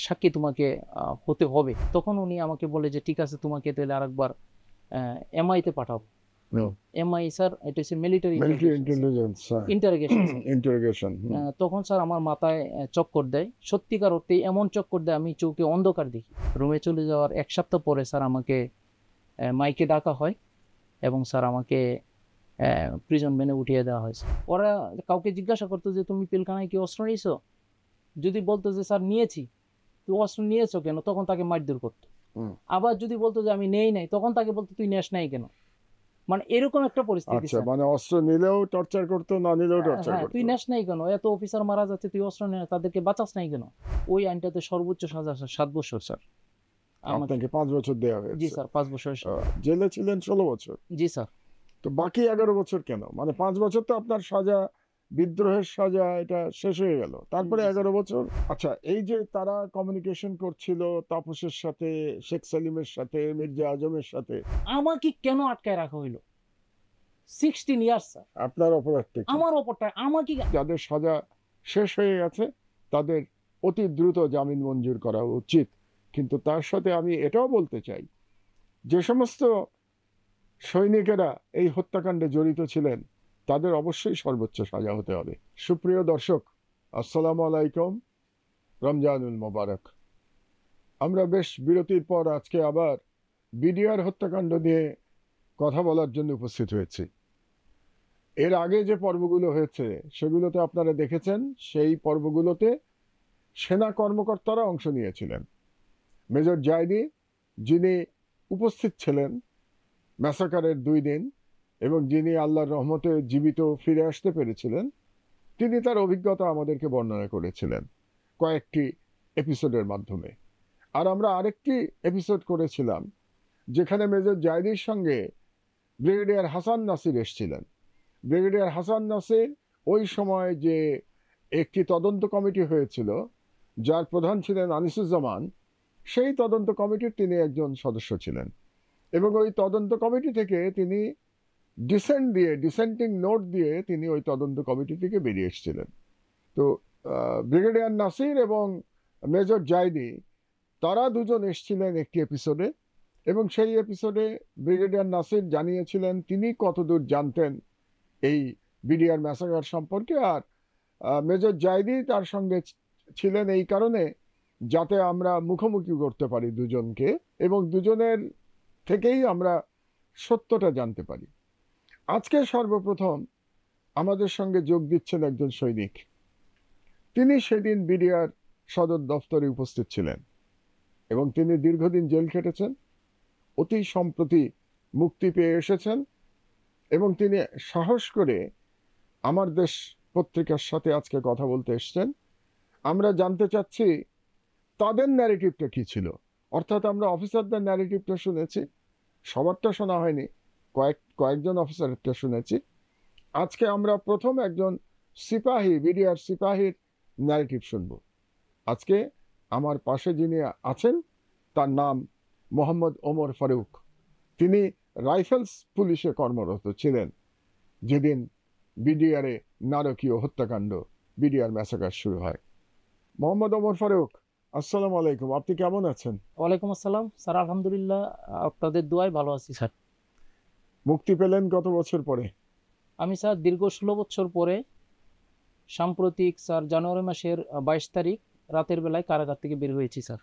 সাক্ষী তোমাকে হতে হবে। তখন উনি আমাকে বলে যে ঠিক আছে, তোমাকে তাহলে আরেকবার এমআইতে পাঠাবো। এমআই স্যার, এটা হচ্ছে মিলিটারি ইন্টেলিজেন্স ইন্টারোগেশন। ইন্টারোগেশন। তখন স্যার আমার মাথায় চক্কর দেয়, সত্যিকার অর্থে এমন চক্কর দেয় আমি চোখে অন্ধকার দেখি। রুমে চলে যাওয়ার 1 সপ্তাহ পরে স্যার আমাকে মাইকে ডাকা হয় এবং স্যার আমাকে প্রিজন ভ্যানে উঠিয়ে দেওয়া হয়েছে। ওরা কাউকে জিজ্ঞাসা করতো যে তুমি পিলখানায় কি অস্ত্র নিয়েছো, যদি বলতো যে স্যার নিয়েছি, তুই অস্ত্র নিয়েছো কেন, তখন তাকে মারধর করতো। আবার যদি বলতো যে আমি নেই নাই, তখন তাকে বলতো তুই নেস নাই কেন। মানে এরকম একটা পরিস্থিতি। আচ্ছা, মানে অস্ত্র নিলেও টর্চার করতো, না নিলেও টর্চার করতো। তুই নেস নাই কেন, এত অফিসার মারা যাচ্ছে, তুই অস্ত্র নেই, তাদেরকে বাঁচাস নাই কেন। ওই আইনটাতে সর্বোচ্চ সাজা 7 বছর স্যার। আপনাকে 5 বছর দেওয়া হয়েছে? জি স্যার, 5 বছর। জেলে ছিলেন 16 বছর? জি স্যার। তো বাকি 11 বছর কেন? মানে 5 বছর তো আপনার সাজা, বিদ্রোহের সাজা, এটা শেষ হয়ে গেল, তারপরে 11 বছর। আচ্ছা, এই যে তারা কমিউনিকেশন করছিল তাপসের সাথে, শেখ সালিমের সাথে, মির্জা আজমের সাথে, আমাকে কেন আটকায় রাখা হইলো 16 ইয়ার্স স্যার? আপনার অপরাধটা কি? আমার অপরটা আমাকে। যাদের সাজা শেষ হয়ে গেছে তাদের অতি দ্রুত জামিন মঞ্জুর করা উচিত। কিন্তু তার সাথে আমি এটাও বলতে চাই, যে সমস্ত সৈনিকেরা এই হত্যাকাণ্ডে জড়িত ছিলেন তাদের অবশ্যই সর্বোচ্চ সাজা হতে হবে। সুপ্রিয় দর্শক, আসসালামু আলাইকুম, রমজানুল মোবারক। আমরা বেশ বিরতির পর আজকে আবার বিডিআর হত্যাকাণ্ড নিয়ে কথা বলার জন্য উপস্থিত হয়েছি। এর আগে যে পর্বগুলো হয়েছে সেগুলোতে আপনারা দেখেছেন, সেই পর্বগুলোতে সেনা কর্মকর্তারা অংশ নিয়েছিলেন। মেজর জায়দি, যিনি উপস্থিত ছিলেন ম্যাসাকারের 2 দিন এবং যিনি আল্লাহর রহমতে জীবিত ফিরে আসতে পেরেছিলেন, তিনি তার অভিজ্ঞতা আমাদেরকে বর্ণনা করেছিলেন কয়েকটি এপিসোডের মাধ্যমে। আর আমরা আরেকটি এপিসোড করেছিলাম যেখানে মেজর জায়দির সঙ্গে ব্রিগেডিয়ার হাসান নাসির এসেছিলেন। ব্রিগেডিয়ার হাসান নাসির ওই সময় যে একটি তদন্ত কমিটি হয়েছিল, যার প্রধান ছিলেন আনিসুজ্জামান, সেই তদন্ত কমিটির তিনি একজন সদস্য ছিলেন এবং ওই তদন্ত কমিটি থেকে তিনি ডিসেন্টিং নোট দিয়ে তিনি ওই তদন্ত কমিটি থেকে বেরিয়ে এসেছিলেন। তো ব্রিগেডিয়ার নাসির এবং মেজর জায়দি, তারা দুজন এসেছিলেন একটি এপিসোডে এবং সেই এপিসোডে ব্রিগেডিয়ার নাসির জানিয়েছিলেন তিনি কতদূর জানতেন এই বিডিআর ম্যাসাকার সম্পর্কে, আর মেজর জায়দি তার সঙ্গে ছিলেন এই কারণে যাতে আমরা মুখোমুখি করতে পারি দুজনকে এবং দুজনের থেকেই আমরা সত্যটা জানতে পারি। আজকে সর্বপ্রথম আমাদের সঙ্গে যোগ দিচ্ছেন একজন সৈনিক। তিনি সেদিন বিডিআর সদর দফতরে উপস্থিত ছিলেন এবং তিনি দীর্ঘদিন জেল খেটেছেন, অতি সম্প্রতি মুক্তি পেয়ে এসেছেন এবং তিনি সাহস করে আমার দেশ পত্রিকার সাথে আজকে কথা বলতে এসেছেন। আমরা জানতে চাচ্ছি তাদের ন্যারেটিভটা কি ছিল। অর্থাৎ আমরা অফিসারদের ন্যারেটিভটা শুনেছি, সবারটা শোনা হয়নি, কয়েকজন অফিসারেরটা শুনেছি। আজকে আমরা প্রথম একজন সিপাহী, বিডিআর সিপাহীর ন্যারেটিভ শুনব। আজকে আমার পাশে যিনি আছেন তার নাম মোহাম্মদ ওমর ফারুক। তিনি রাইফেলস পুলিশে কর্মরত ছিলেন যেদিন বিডিআরে নারকীয় হত্যাকাণ্ড, বিডিআর ম্যাসাকার শুরু হয়। মোহাম্মদ ওমর ফারুক, আসসালামু আলাইকুম, আপনি কেমন আছেন? ওয়ালাইকুম আসসালাম স্যার, আলহামদুলিল্লাহ, আপনাদের দোয়ায় ভালো আছি স্যার। মুক্তি পেলেন কত বছর পরে? আমি স্যার দীর্ঘ 16 বছর পরে সাম্প্রতিক স্যার জানুয়ারি মাসের 22 তারিখ রাতের বেলায় কারাগার থেকে বের হয়েছি স্যার।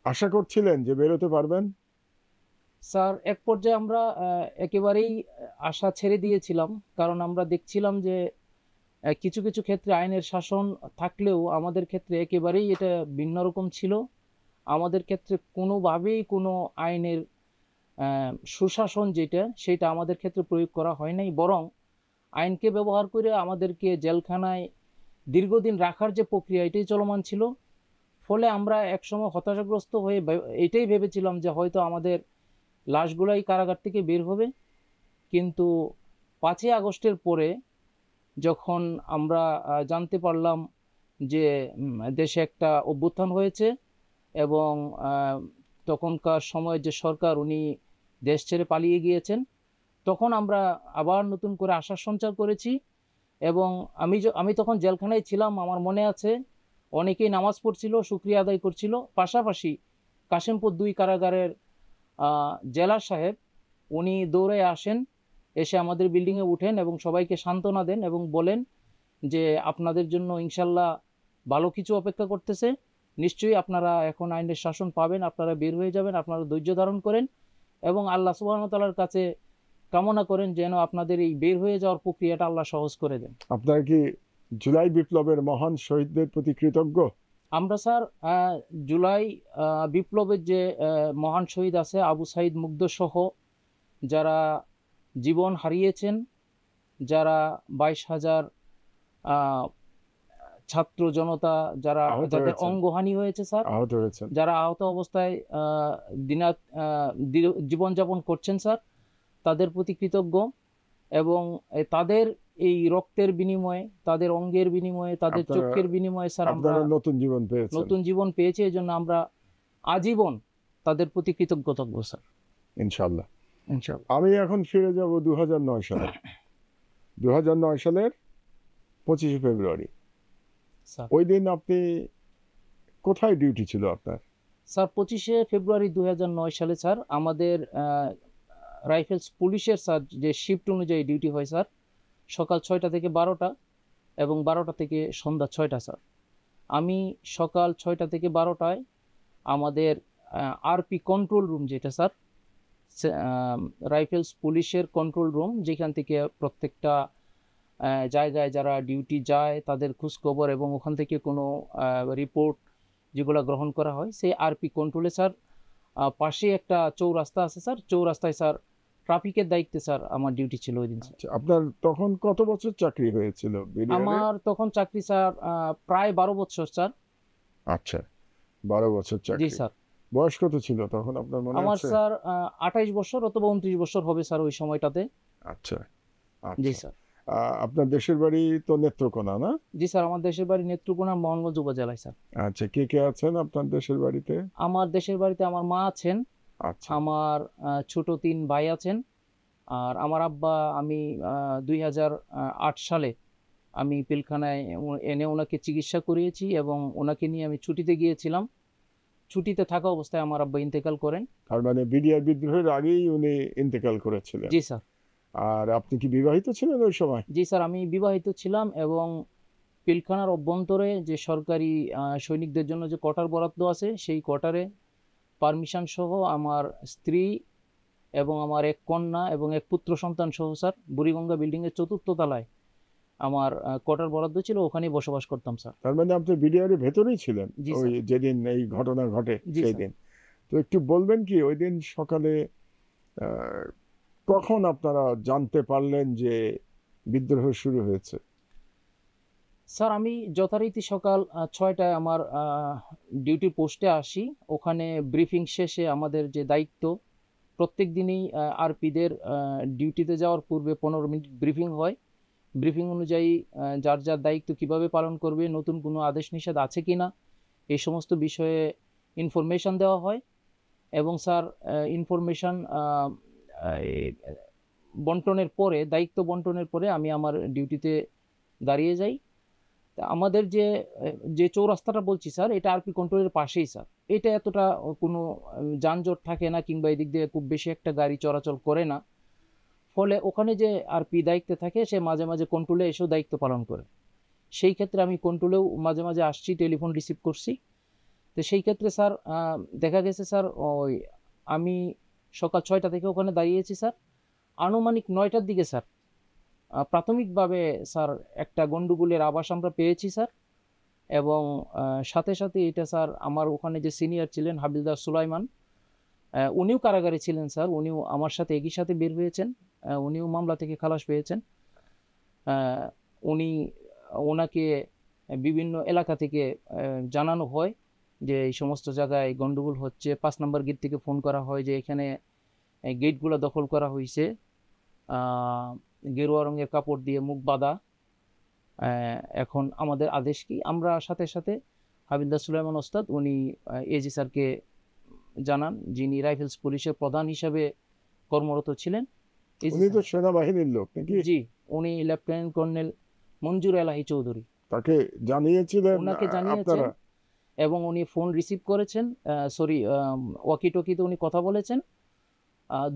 আশা করছিলেন যে বেরোতে পারবেন? স্যার এক পর্যায়ে আমরা একেবারেই আশা ছেড়ে দিয়েছিলাম, কারণ আমরা দেখছিলাম যে কিছু কিছু ক্ষেত্রে আইনের শাসন থাকলেও আমাদের ক্ষেত্রে একেবারেই এটা ভিন্ন রকম ছিল। আমাদের ক্ষেত্রে কোনোভাবেই কোনো আইনের সুশাসন সেটা আমাদের ক্ষেত্রে প্রয়োগ করা হয় নাই, বরং আইনকে ব্যবহার করে আমাদেরকে জেলখানায় দীর্ঘদিন রাখার যে প্রক্রিয়া এটাই চলমান ছিল। ফলে আমরা একসময় হতাশাগ্রস্ত হয়ে এটাই ভেবেছিলাম যে হয়তো আমাদের লাশগুলাই কারাগার থেকে বের হবে। কিন্তু 5ই আগস্টের পরে যখন আমরা জানতে পারলাম যে দেশে একটা অভ্যুত্থান হয়েছে এবং তখনকার সময় যে সরকার উনি দেশ ছেড়ে পালিয়ে গিয়েছেন, তখন আমরা আবার নতুন করে আশার সঞ্চার করেছি। এবং আমি তখন জেলখানায় ছিলাম, আমার মনে আছে অনেকেই নামাজ পড়ছিল, শুকরিয়া আদায় করছিল। পাশাপাশি কাশিমপুর 2 কারাগারের জেলা সাহেব উনি দৌড়ে আসেন, এসে আমাদের বিল্ডিংয়ে উঠেন এবং সবাইকে সান্ত্বনা দেন এবং বলেন যে আপনাদের জন্য ইনশাল্লাহ ভালো কিছু অপেক্ষা করতেছে, নিশ্চয়ই আপনারা এখন আইনের শাসন পাবেন, আপনারা বের হয়ে যাবেন, আপনারা ধৈর্য ধারণ করেন এবং আল্লাহ সুবহানাহু ওয়া তাআলার কাছে কামনা করেন যেন আপনাদের এই বের হয়ে যাওয়ার প্রক্রিয়াটা আল্লাহ সহজ করে দেন। আপনারা কি জুলাই বিপ্লবের মহান শহীদদের প্রতি কৃতজ্ঞ? আমরা স্যার জুলাই বিপ্লবের যে মহান শহীদ আছে আবু সাঈদ মুগ্ধ সহ যারা জীবন হারিয়েছেন, যারা 22,000 ছাত্র জনতা যারা যাদের অঙ্গহানি হয়েছে স্যার, আহত হয়েছেন, যারা আহত অবস্থায় জীবনযাপন করছেন স্যার, তাদের প্রতি কৃতজ্ঞ এবং তাদের এই রক্তের বিনিময়ে, তাদের অঙ্গের বিনিময়ে, তাদের চোখের বিনিময়ে স্যার আমরা নতুন জীবন পেয়েছি। এই জন্য আমরা আজীবন তাদের প্রতি কৃতজ্ঞ থাকবো স্যার, ইনশাআল্লাহ। আমি এখন ফিরে যাব 2009 সালে। 2009 সালের 25শে ফেব্রুয়ারি, ওই দিন আপনি কোথায় ডিউটি ছিল আপনার? স্যার 25শে ফেব্রুয়ারি 2009 সালে স্যার আমাদের রাইফেলস পুলিশের স্যার যে শিফট অনুযায়ী ডিউটি হয় স্যার, সকাল 6টা থেকে 12টা এবং 12টা থেকে সন্ধ্যা 6টা স্যার। আমি সকাল 6টা থেকে 12টায় আমাদের আরপি কন্ট্রোল রুম, যেটা স্যার রাইফেলস পুলিশের কন্ট্রোল রুম, যেখান থেকে প্রত্যেকটা জায়গায় যারা ডিউটি যায় তাদের খোঁজখবর এবং ওখান থেকে কোনো রিপোর্ট যেগুলো গ্রহণ করা হয়, সেই আরপি কন্ট্রোলে স্যার পাশে একটা চৌরাস্তা আছে স্যার, চৌরাস্তায় স্যার ট্রাফিকের দায়িত্বে স্যার আমার ডিউটি ছিল ওই দিন। আপনার তখন কত বছর চাকরি হয়েছিল? আমার তখন চাকরি স্যার প্রায় 12 বছর স্যার। আচ্ছা, 12 বছর চাকরি। জি স্যার। বয়স কত ছিল তখন আপনার মনে আছে? আমার স্যার 28 বছর অথবা 29 বছর হবে স্যার ওই সময়টাতে। আচ্ছা, জি স্যার। আপনার দেশের বাড়ি তো নেত্রকোনা, না? জি স্যার, আমার দেশের বাড়ি নেত্রকোনা, মোহনগঞ্জ উপজেলায় স্যার। আচ্ছা, কে কে আছেন আপনার দেশের বাড়িতে? আমার দেশের বাড়িতে আমার মা আছেন, আচ্ছা, আমার ছোট 3 ভাই আছেন, আর আমার আব্বা আমি 2008 সালে আমি পিলখানায় এনে ওনাকে চিকিৎসা করিয়েছি এবং ওনাকে নিয়ে আমি ছুটিতে গিয়েছিলাম। ছুটিতে থাকা অবস্থায় আমার আব্বা ইন্তেকাল করেন। তার মানে বিডিআর বিদ্রোহের আগেই উনি ইন্তেকাল করেছিলেন? জি স্যার। আর আপনি কি বিবাহিত ছিলেন ওই সময়? জি স্যার, আমি বিবাহিত ছিলাম এবং পিলখানার অভ্যন্তরে যে সরকারি সৈনিকদের জন্য যে কোয়ার্টার বরাদ্দ আছে, সেই কোয়ার্টারে পারমিশন সহ আমার স্ত্রী এবং আমার এক কন্যা এবং এক পুত্র সন্তান সহ স্যার বুড়িগঙ্গা বিল্ডিংয়ের 4র্থ তলায় আমার কোয়ার্টার বরাদ্দ ছিল, ওখানেই বসবাস করতাম স্যার। তার মানে আপনি বিডিআরের ভেতরেই ছিলেন ওই যেদিন এই ঘটনা ঘটে সেই দিন? তো একটু বলবেন কি ওই দিন সকালে কখন আপনারা জানতে পারলেন যে বিদ্রোহ শুরু হয়েছে? স্যার আমি যথারীতি সকাল 6টায় আমার ডিউটি পোস্টে আসি। ওখানে ব্রিফিং শেষে আমাদের যে দায়িত্ব, প্রত্যেক দিনই আরপিদের ডিউটিতে যাওয়ার পূর্বে 15 মিনিট ব্রিফিং হয়। ব্রিফিং অনুযায়ী যার যার দায়িত্ব কিভাবে পালন করবে, নতুন কোনো আদেশ নিষেধ আছে কিনা, এই সমস্ত বিষয়ে ইনফরমেশন দেওয়া হয়। এবং স্যার ইনফরমেশন বন্টনের পরে, দায়িত্ব বন্টনের পরে আমি আমার ডিউটিতে দাঁড়িয়ে যাই। আমাদের যে চৌরাস্তাটা বলছি স্যার, এটা আরপি কন্ট্রোলের পাশেই স্যার। এটা এতটা কোনো যানজট থাকে না কিংবা এদিক দিয়ে খুব বেশি একটা গাড়ি চলাচল করে না, ফলে ওখানে যে আরপি দায়িত্বে থাকে সে মাঝে মাঝে কন্ট্রোলে এসেও দায়িত্ব পালন করে। সেই ক্ষেত্রে আমি কন্ট্রোলেও মাঝে মাঝে আসছি, টেলিফোন রিসিভ করছি। তো সেই ক্ষেত্রে স্যার দেখা গেছে স্যার ওই আমি সকাল 6টা থেকে ওখানে দাঁড়িয়েছি স্যার। আনুমানিক 9টার দিকে স্যার প্রাথমিকভাবে স্যার একটা গন্ডগোলের আভাস আমরা পেয়েছি স্যার। এবং সাথে সাথে এটা স্যার আমার ওখানে যে সিনিয়র ছিলেন হাবিলদার সুলাইমান, উনিও কারাগারে ছিলেন স্যার, উনিও আমার সাথে একই সাথে বের হয়েছেন, উনিও মামলা থেকে খালাস পেয়েছেন। ওনাকে বিভিন্ন এলাকা থেকে জানানো হয় যে এই সমস্ত জায়গায় গন্ডগোল হচ্ছে। 5 নম্বর গেট থেকে ফোন করা হয় যে এখানে গেটগুলো দখল করা হয়েছে, গেরুয়া রঙের কাপড় দিয়ে মুখ বাঁধা। এখন আমাদের আদেশ কি? আমরা সাথে সাথে হাবিলদার সুলাইমান ওস্তাদ উনি এজি স্যারকে জানান, যিনি রাইফেলস পুলিশের প্রধান হিসাবে কর্মরত ছিলেন। উনি তো সেনাবাহিনীর লোক নাকি? জি, উনি লেফটেন্যান্ট কর্নেল মঞ্জুর এলাহি চৌধুরী। তাকে জানিয়েছিলেন ওনাকে জানিয়েছেন আপনারা? এবং উনি ফোন রিসিভ করেছেন, সরি, ওয়াকি টকিতে উনি কথা বলেছেন,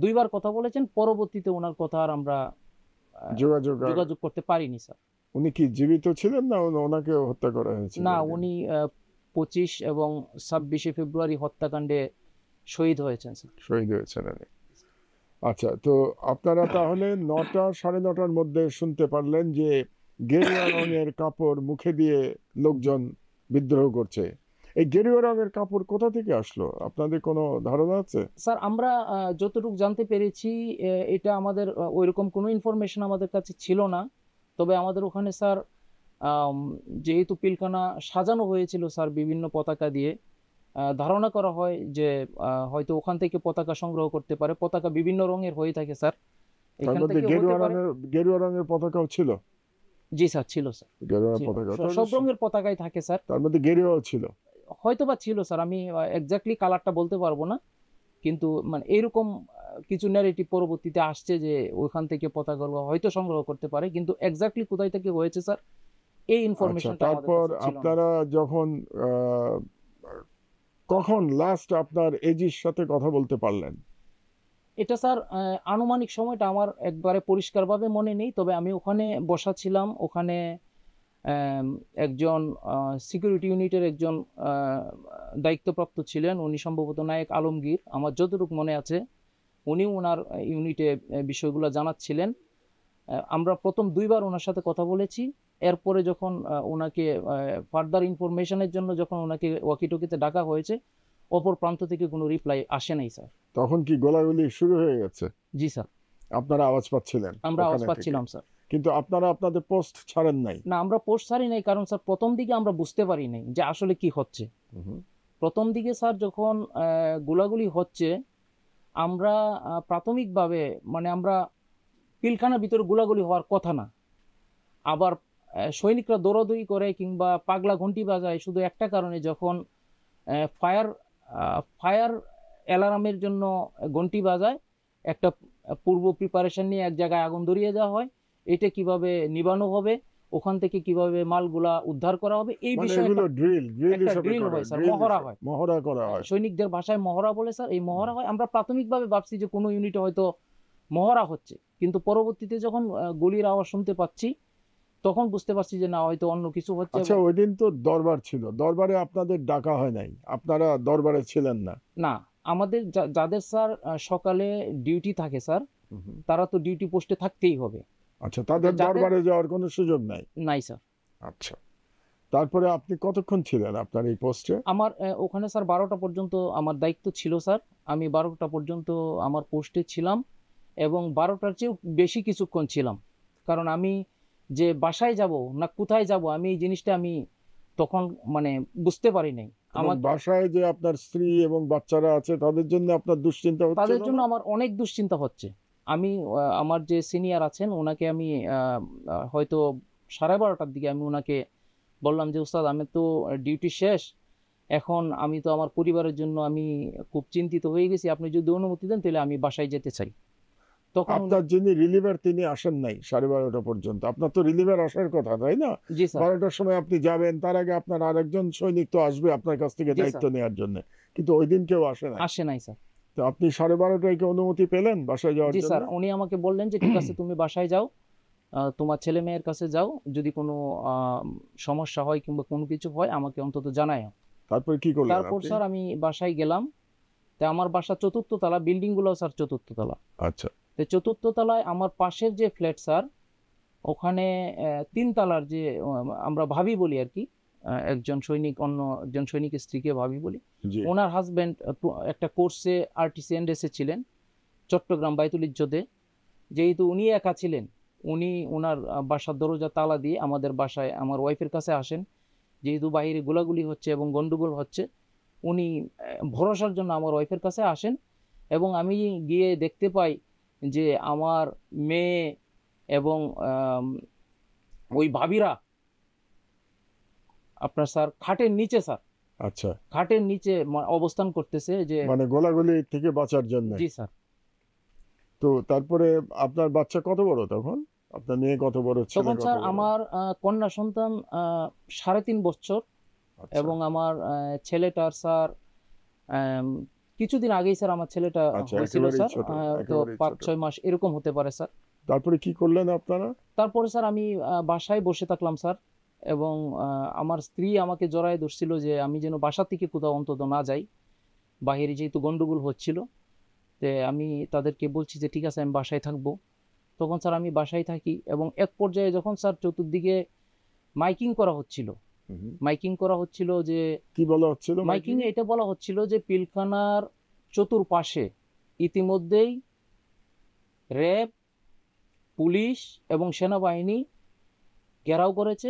2বার কথা বলেছেন। পরবর্তীতে ওনার কথা আর আমরা যোগাযোগ করতে পারিনি স্যার। উনি কি জীবিত ছিলেন না ওনাকে হত্যা করা হয়েছিল? না, উনি 25 এবং 26শে ফেব্রুয়ারি হত্যাকাণ্ডে শহীদ হয়েছেন স্যার। শহীদ হয়েছেন উনি। আচ্ছা, তো আপনারা তাহলে 9টা 9:30টার মধ্যে শুনতে পারলেন যে গেরুয়া রঙের কাপড় মুখে দিয়ে লোকজন বিদ্রোহ করছে। এই গেরুয়া রঙের কাপড় কোথা থেকে আসলো, আপনাদের কোনো ধারণা আছে? স্যার, আমরা যতটুকু জানতে পেরেছি, এটা আমাদের ওইরকম কোনো ইনফরমেশন আমাদের কাছে ছিল না। তবে আমাদের ওখানে স্যার, যেহেতু পিলখানা সাজানো হয়েছিল স্যার বিভিন্ন পতাকা দিয়ে, ধারণা করা হয় যে হয়তো ওখান থেকে পতাকা সংগ্রহ করতে পারে। পতাকা বিভিন্ন রঙের হয়ে থাকে স্যার, তার এখান মধ্যে থেকে হতে পারে। গেরুয়া রঙের পতাকাও ছিল? জি স্যার, ছিল স্যার। গেরুয়া ছিল। পতাকা সব রঙের পতাকাই থাকে স্যার। তার মধ্যে গেরুয়াও ছিল? হয়তো বা ছিল স্যার, আমি এক্স্যাক্টলি কালারটা বলতে পারবো না, কিন্তু মানে এরকম কিছু ন্যারেটিভ পরবর্তীতে আসছে যে ওইখান থেকে পতাকাগুলো হয়তো সংগ্রহ করতে পারে, কিন্তু এক্স্যাক্টলি কোথায় থেকে হয়েছে স্যার এই আচ্ছা, ইনফরমেশনটা আমাদের তারপর কাছে ছিল না। আপনারা যখন কখন লাস্ট আপনার এজির সাথে কথা বলতে পারলেন? এটা স্যার, আনুমানিক সময়টা আমার একবারে পরিষ্কারভাবে মনে নেই, তবে আমি ওখানে বসা ছিলাম। ওখানে একজন সিকিউরিটি ইউনিটের একজন দায়িত্বপ্রাপ্ত ছিলেন, উনি সম্ভবত নায়েক আলমগীর, আমার যতটুকু মনে আছে। উনি ওনার ইউনিটে বিষয়গুলো জানাচ্ছিলেন। আমরা প্রথম 2বার ওনার সাথে কথা বলেছি। এরপরে যখন ওনাকে ফার্দার ইনফরমেশনের জন্য যখন ওনাকে ওয়াকিটকিতে ডাকা হয়েছে, অপর প্রান্ত থেকে কোনো রিপ্লাই আসে নাই স্যার। তখন কি গোলাগুলি শুরু হয়ে গেছে? জি স্যার, আপনারা আওয়াজ পাচ্ছিলেন? আমরা আওয়াজ ওখানে থেকে? পাচ্ছিলাম স্যার। কিন্তু আপনারা আপনাদের পোস্ট ছাড়েন নাই? না, আমরা পোস্ট ছাড়ি নাই, কারণ স্যার প্রথম দিকে আমরা বুঝতে পারি নাই যে আসলে কি হচ্ছে। প্রথম দিকে স্যার যখন গোলাগুলি হচ্ছে, আমরা প্রাথমিকভাবে মানে আমরা পিলখানার ভিতরে গোলাগুলি হওয়ার কথা না, আবার সৈনিকরা দৌড়াদৌড়ি করে কিংবা পাগলা ঘন্টি বাজায় শুধু একটা কারণে, যখন ফায়ার ফায়ার অ্যালার্মের জন্য ঘন্টি বাজায়, একটা পূর্ব প্রিপারেশন নিয়ে এক জায়গায় আগুন ধরিয়ে দেওয়া হয়। এটা কিভাবে নিবানো হবে, ওখান থেকে কিভাবে মালগুলা উদ্ধার করা হবে, এই বিষয়ে এগুলো ড্রিল একটা ড্রিল হয় স্যার, মহড়া হয়। মহড়া করা হয়। সৈনিকদের ভাষায় মহড়া বলে স্যার, এই মহড়া হয়। আমরা প্রাথমিকভাবে ভাবছি যে কোনো ইউনিটে হয়তো মহড়া হচ্ছে, কিন্তু পরবর্তীতে যখন গুলির আওয়াজ শুনতে পাচ্ছি, তখন বুঝতে পারছি যে না, হয়তো অন্য কিছু হচ্ছে। আচ্ছা, ওই দিন তো দরবার ছিল, দরবারে আপনাদের ডাকা হয় নাই, আপনারা দরবারে ছিলেন না? না, আমাদের যাদের স্যার সকালে ডিউটি থাকে স্যার, তারা তো ডিউটি পোস্টে থাকতেই হবে। আচ্ছা, তাদের দরবারে যাওয়ার কোনো সুযোগ নাই? নাই স্যার। আচ্ছা, তারপরে আপনি কতক্ষণ ছিলেন আপনার এই পোস্টে? আমার ওখানে স্যার 12টা পর্যন্ত আমার দায়িত্ব ছিল স্যার। আমি 12টা পর্যন্ত আমার পোস্টে ছিলাম, এবং 12টার চেয়েও বেশি কিছুক্ষণ ছিলাম, কারণ আমি যে বাসায় যাব না কোথায় যাব, আমি এই জিনিসটা আমি তখন মানে বুঝতে পারি নাই। আমার বাসায় যে আপনার স্ত্রী এবং বাচ্চারা আছে, তাদের জন্য আপনার দুশ্চিন্তা হচ্ছে? তাদের জন্য আমার অনেক দুশ্চিন্তা হচ্ছে। আমি আমার যে সিনিয়র আছেন ওনাকে আমি হয়তো 12:30টার দিকে আমি ওনাকে বললাম যে উস্তাদ, আমি তো ডিউটি শেষ, এখন আমি তো আমার পরিবারের জন্য আমি খুব চিন্তিত হয়ে গেছি, আপনি যদি অনুমতি দেন তাহলে আমি বাসায় যেতে চাই। তখন আপনার যিনি রিলিভার তিনি আসেন নাই 12:30 পর্যন্ত? আপনার তো রিলিভার আসার কথা, তাই না? জি স্যার। 12টার সময় আপনি যাবেন, তার আগে আপনার আরেকজন সৈনিক তো আসবে আপনার কাছ থেকে দায়িত্ব নেওয়ার জন্য, কিন্তু ওই দিন কেউ আসে নাই। আসে নাই স্যার। তো আপনি 12:30টায় কি অনুমতি পেলেন বাসায় যাওয়ার জি জন্য? স্যার, উনি আমাকে বললেন যে ঠিক আছে, তুমি বাসায় যাও, তোমার ছেলে মেয়ের কাছে যাও, যদি কোনো সমস্যা হয় কিংবা কোনো কিছু হয় আমাকে অন্তত জানাও। তারপর কি করলেন তারপর আপনি? স্যার আমি বাসায় গেলাম। তা আমার বাসা 4র্থ তলা, বিল্ডিং গুলো স্যার 4র্থ তলা। আচ্ছা, তো 4র্থ তলায় আমার পাশের যে ফ্ল্যাট স্যার, ওখানে 3 তলার যে আমরা ভাবি বলি আর কি, একজন সৈনিক অন্য একজন সৈনিকের স্ত্রীকে ভাবি বলি, জি, ওনার হাজবেন্ড একটা কোর্সে আরটিসি এন্ডএসে ছিলেন চট্টগ্রাম বাইতুল ইজ্জতে। যেহেতু উনি একা ছিলেন, উনি ওনার বাসার দরজা তালা দিয়ে আমাদের বাসায় আমার ওয়াইফের কাছে আসেন। যেহেতু বাইরে গোলাগুলি হচ্ছে এবং গন্ডগোল হচ্ছে, উনি ভরসার জন্য আমার ওয়াইফের কাছে আসেন, এবং আমি গিয়ে দেখতে পাই যে আমার মেয়ে এবং ওই ভাবিরা আপনার স্যার খাটের নিচে স্যার, আচ্ছা, খাটের নিচে অবস্থান করতেছে, যে মানে গোলাগুলি থেকে বাঁচার জন্য। জি স্যার। তো তারপরে আপনার বাচ্চা কত বড় তখন? আপনার মেয়ে কত বড়, ছেলে তখন কত স্যার বড়? আমার কন্যা সন্তান 3.5 বছর, আচ্ছা, এবং আমার ছেলেটার স্যার আম, কিছুদিন আগেই স্যার আমার ছেলেটা আচ্ছা, হয়েছিল একেবারেই স্যার, ছোট, তো একেবারেই ছোট। 5-6 মাস এরকম হতে পারে স্যার। তারপরে কি করলেন আপনারা? তারপরে স্যার আমি বাসায় বসে থাকলাম স্যার, এবং আমার স্ত্রী আমাকে জড়ায় ধরছিল যে আমি যেন বাসা থেকে কোথাও অন্তত না যাই, বাইরে যেহেতু গন্ডগোল হচ্ছিল। তে আমি তাদেরকে বলছি যে ঠিক আছে আমি বাসায় থাকবো। তখন স্যার আমি বাসায় থাকি, এবং এক পর্যায়ে যখন স্যার চতুর্দিকে মাইকিং করা হচ্ছিল, হুম। মাইকিং করা হচ্ছিল যে কি বলা হচ্ছিল মাইকিং মাইকিং? এ এটা বলা হচ্ছিল যে পিলখানার চতুর্পাশে ইতিমধ্যেই র্যাব, পুলিশ এবং সেনাবাহিনী ঘেরাও করেছে।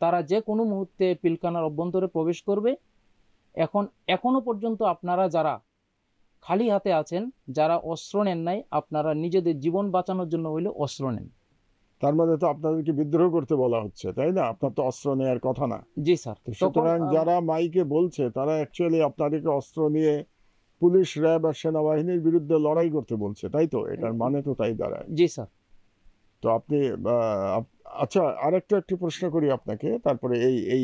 তারা যে কোনো মুহূর্তে পিলখানার অভ্যন্তরে প্রবেশ করবে। এখনো পর্যন্ত আপনারা যারা খালি হাতে আছেন, যারা অস্ত্র নেন নাই, আপনারা নিজেদের জীবন বাঁচানোর জন্য হইলে অস্ত্র নেন। তার মানে তো আপনাদেরকে বিদ্রোহ করতে বলা হচ্ছে, তাই না? আপনার তো অস্ত্র নেওয়ার কথা না। জি স্যার। তো তখন সুতরাং যারা মাইকে বলছে তারা অ্যাকচুয়ালি আপনাদেরকে অস্ত্র নিয়ে পুলিশ, র্যাব আর সেনাবাহিনীর বিরুদ্ধে লড়াই করতে বলছে, তাই তো? এটার মানে তো তাই দাঁড়ায়। জি স্যার। তো আপনি আচ্ছা, আরেকটা একটি প্রশ্ন করি আপনাকে, তারপরে এই এই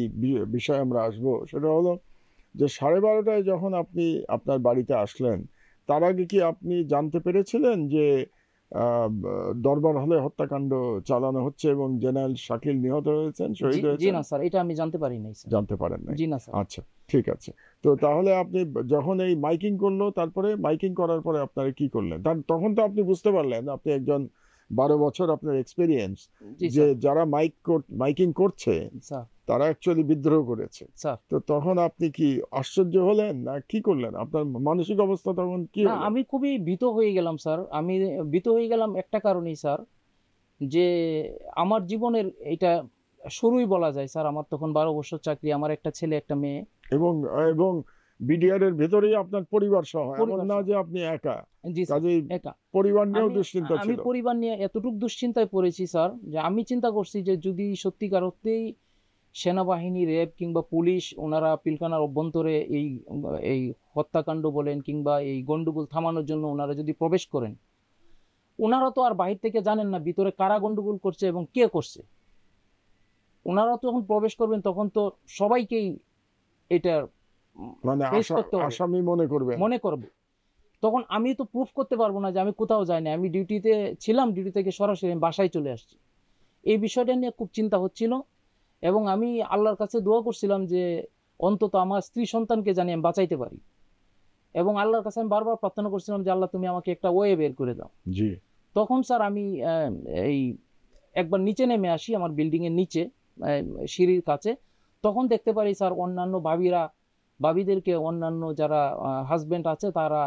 বিষয়ে আমরা আসবো। সেটা হলো যে 12:30টায় যখন আপনি আপনার বাড়িতে আসলেন, তার আগে কি আপনি জানতে পেরেছিলেন যে দরবার হলে হত্যাকাণ্ড চালানো হচ্ছে এবং জেনারেল শাকিল নিহত হয়েছেন, জি শহীদ জি হয়েছেন? না স্যার, এটা আমি জানতে পারি নাই স্যার। জানতে পারেন নাই? জি না স্যার। আচ্ছা, ঠিক আছে। তো তাহলে আপনি যখন এই মাইকিং করলো, তারপরে মাইকিং করার পরে আপনারা কি করলেন? তখন তো আপনি বুঝতে পারলেন, আপনি একজন 12 বছর আপনার এক্সপিরিয়েন্স, জি যে স্যার। যারা মাইকিং করছে স্যার। তারা অ্যাকচুয়ালি বিদ্রোহ করেছে। স্যার। তো তখন আপনি কি আশ্চর্য হলেন না কি করলেন? আপনার মানসিক অবস্থা তখন কি না, হলো? আমি খুবই ভীত হয়ে গেলাম স্যার। আমি ভীত হয়ে গেলাম একটা কারণেই স্যার, যে আমার জীবনের এটা শুরুই বলা যায় স্যার। আমার তখন 12 বছর চাকরি, আমার একটা ছেলে একটা মেয়ে। এবং এবং বিডিআর এর ভেতরেই আপনার পরিবার সহ, এমন পরিবার না সহ। যে আপনি একা। জি স্যার। কাজেই একা। পরিবার নিয়েও আমি দুশ্চিন্তা আমি ছিল। পরিবার নিয়ে এতটুকু দুশ্চিন্তায় পড়েছি স্যার, যে আমি চিন্তা করছি যে যদি সত্যিকার অর্থেই সেনাবাহিনী, র্যাব কিংবা পুলিশ ওনারা পিলখানার অভ্যন্তরে এই এই হত্যাকাণ্ড বলেন কিংবা এই গন্ডগোল থামানোর জন্য ওনারা যদি প্রবেশ করেন, ওনারা তো আর বাহির থেকে জানেন না ভিতরে কারা গন্ডগোল করছে এবং কে করছে। ওনারা যখন প্রবেশ করবেন তখন তো সবাইকেই এটা মানে ফেস করতে হবে, আসামি মনে করবেন। মনে করবে। তখন আমি তো প্রুফ করতে পারবো না যে আমি কোথাও যাইনি, আমি ডিউটিতে ছিলাম, ডিউটি থেকে সরাসরি আমি বাসায় চলে আসছি। এই বিষয়টা নিয়ে খুব চিন্তা হচ্ছিল, এবং আমি আল্লাহর কাছে দোয়া করছিলাম যে অন্তত আমার স্ত্রী সন্তানকে জানি আমি বাঁচাইতে পারি। এবং আল্লাহর কাছে আমি বারবার প্রার্থনা করছিলাম যে আল্লাহ তুমি আমাকে একটা ওয়ে বের করে দাও। জি। তখন স্যার আমি এই একবার নিচে নেমে আসি, আমার বিল্ডিং এর নিচে সিঁড়ির কাছে। তখন দেখতে পারি স্যার অন্যান্য ভাবিদেরকে অন্যান্য যারা হাজবেন্ড আছে তারা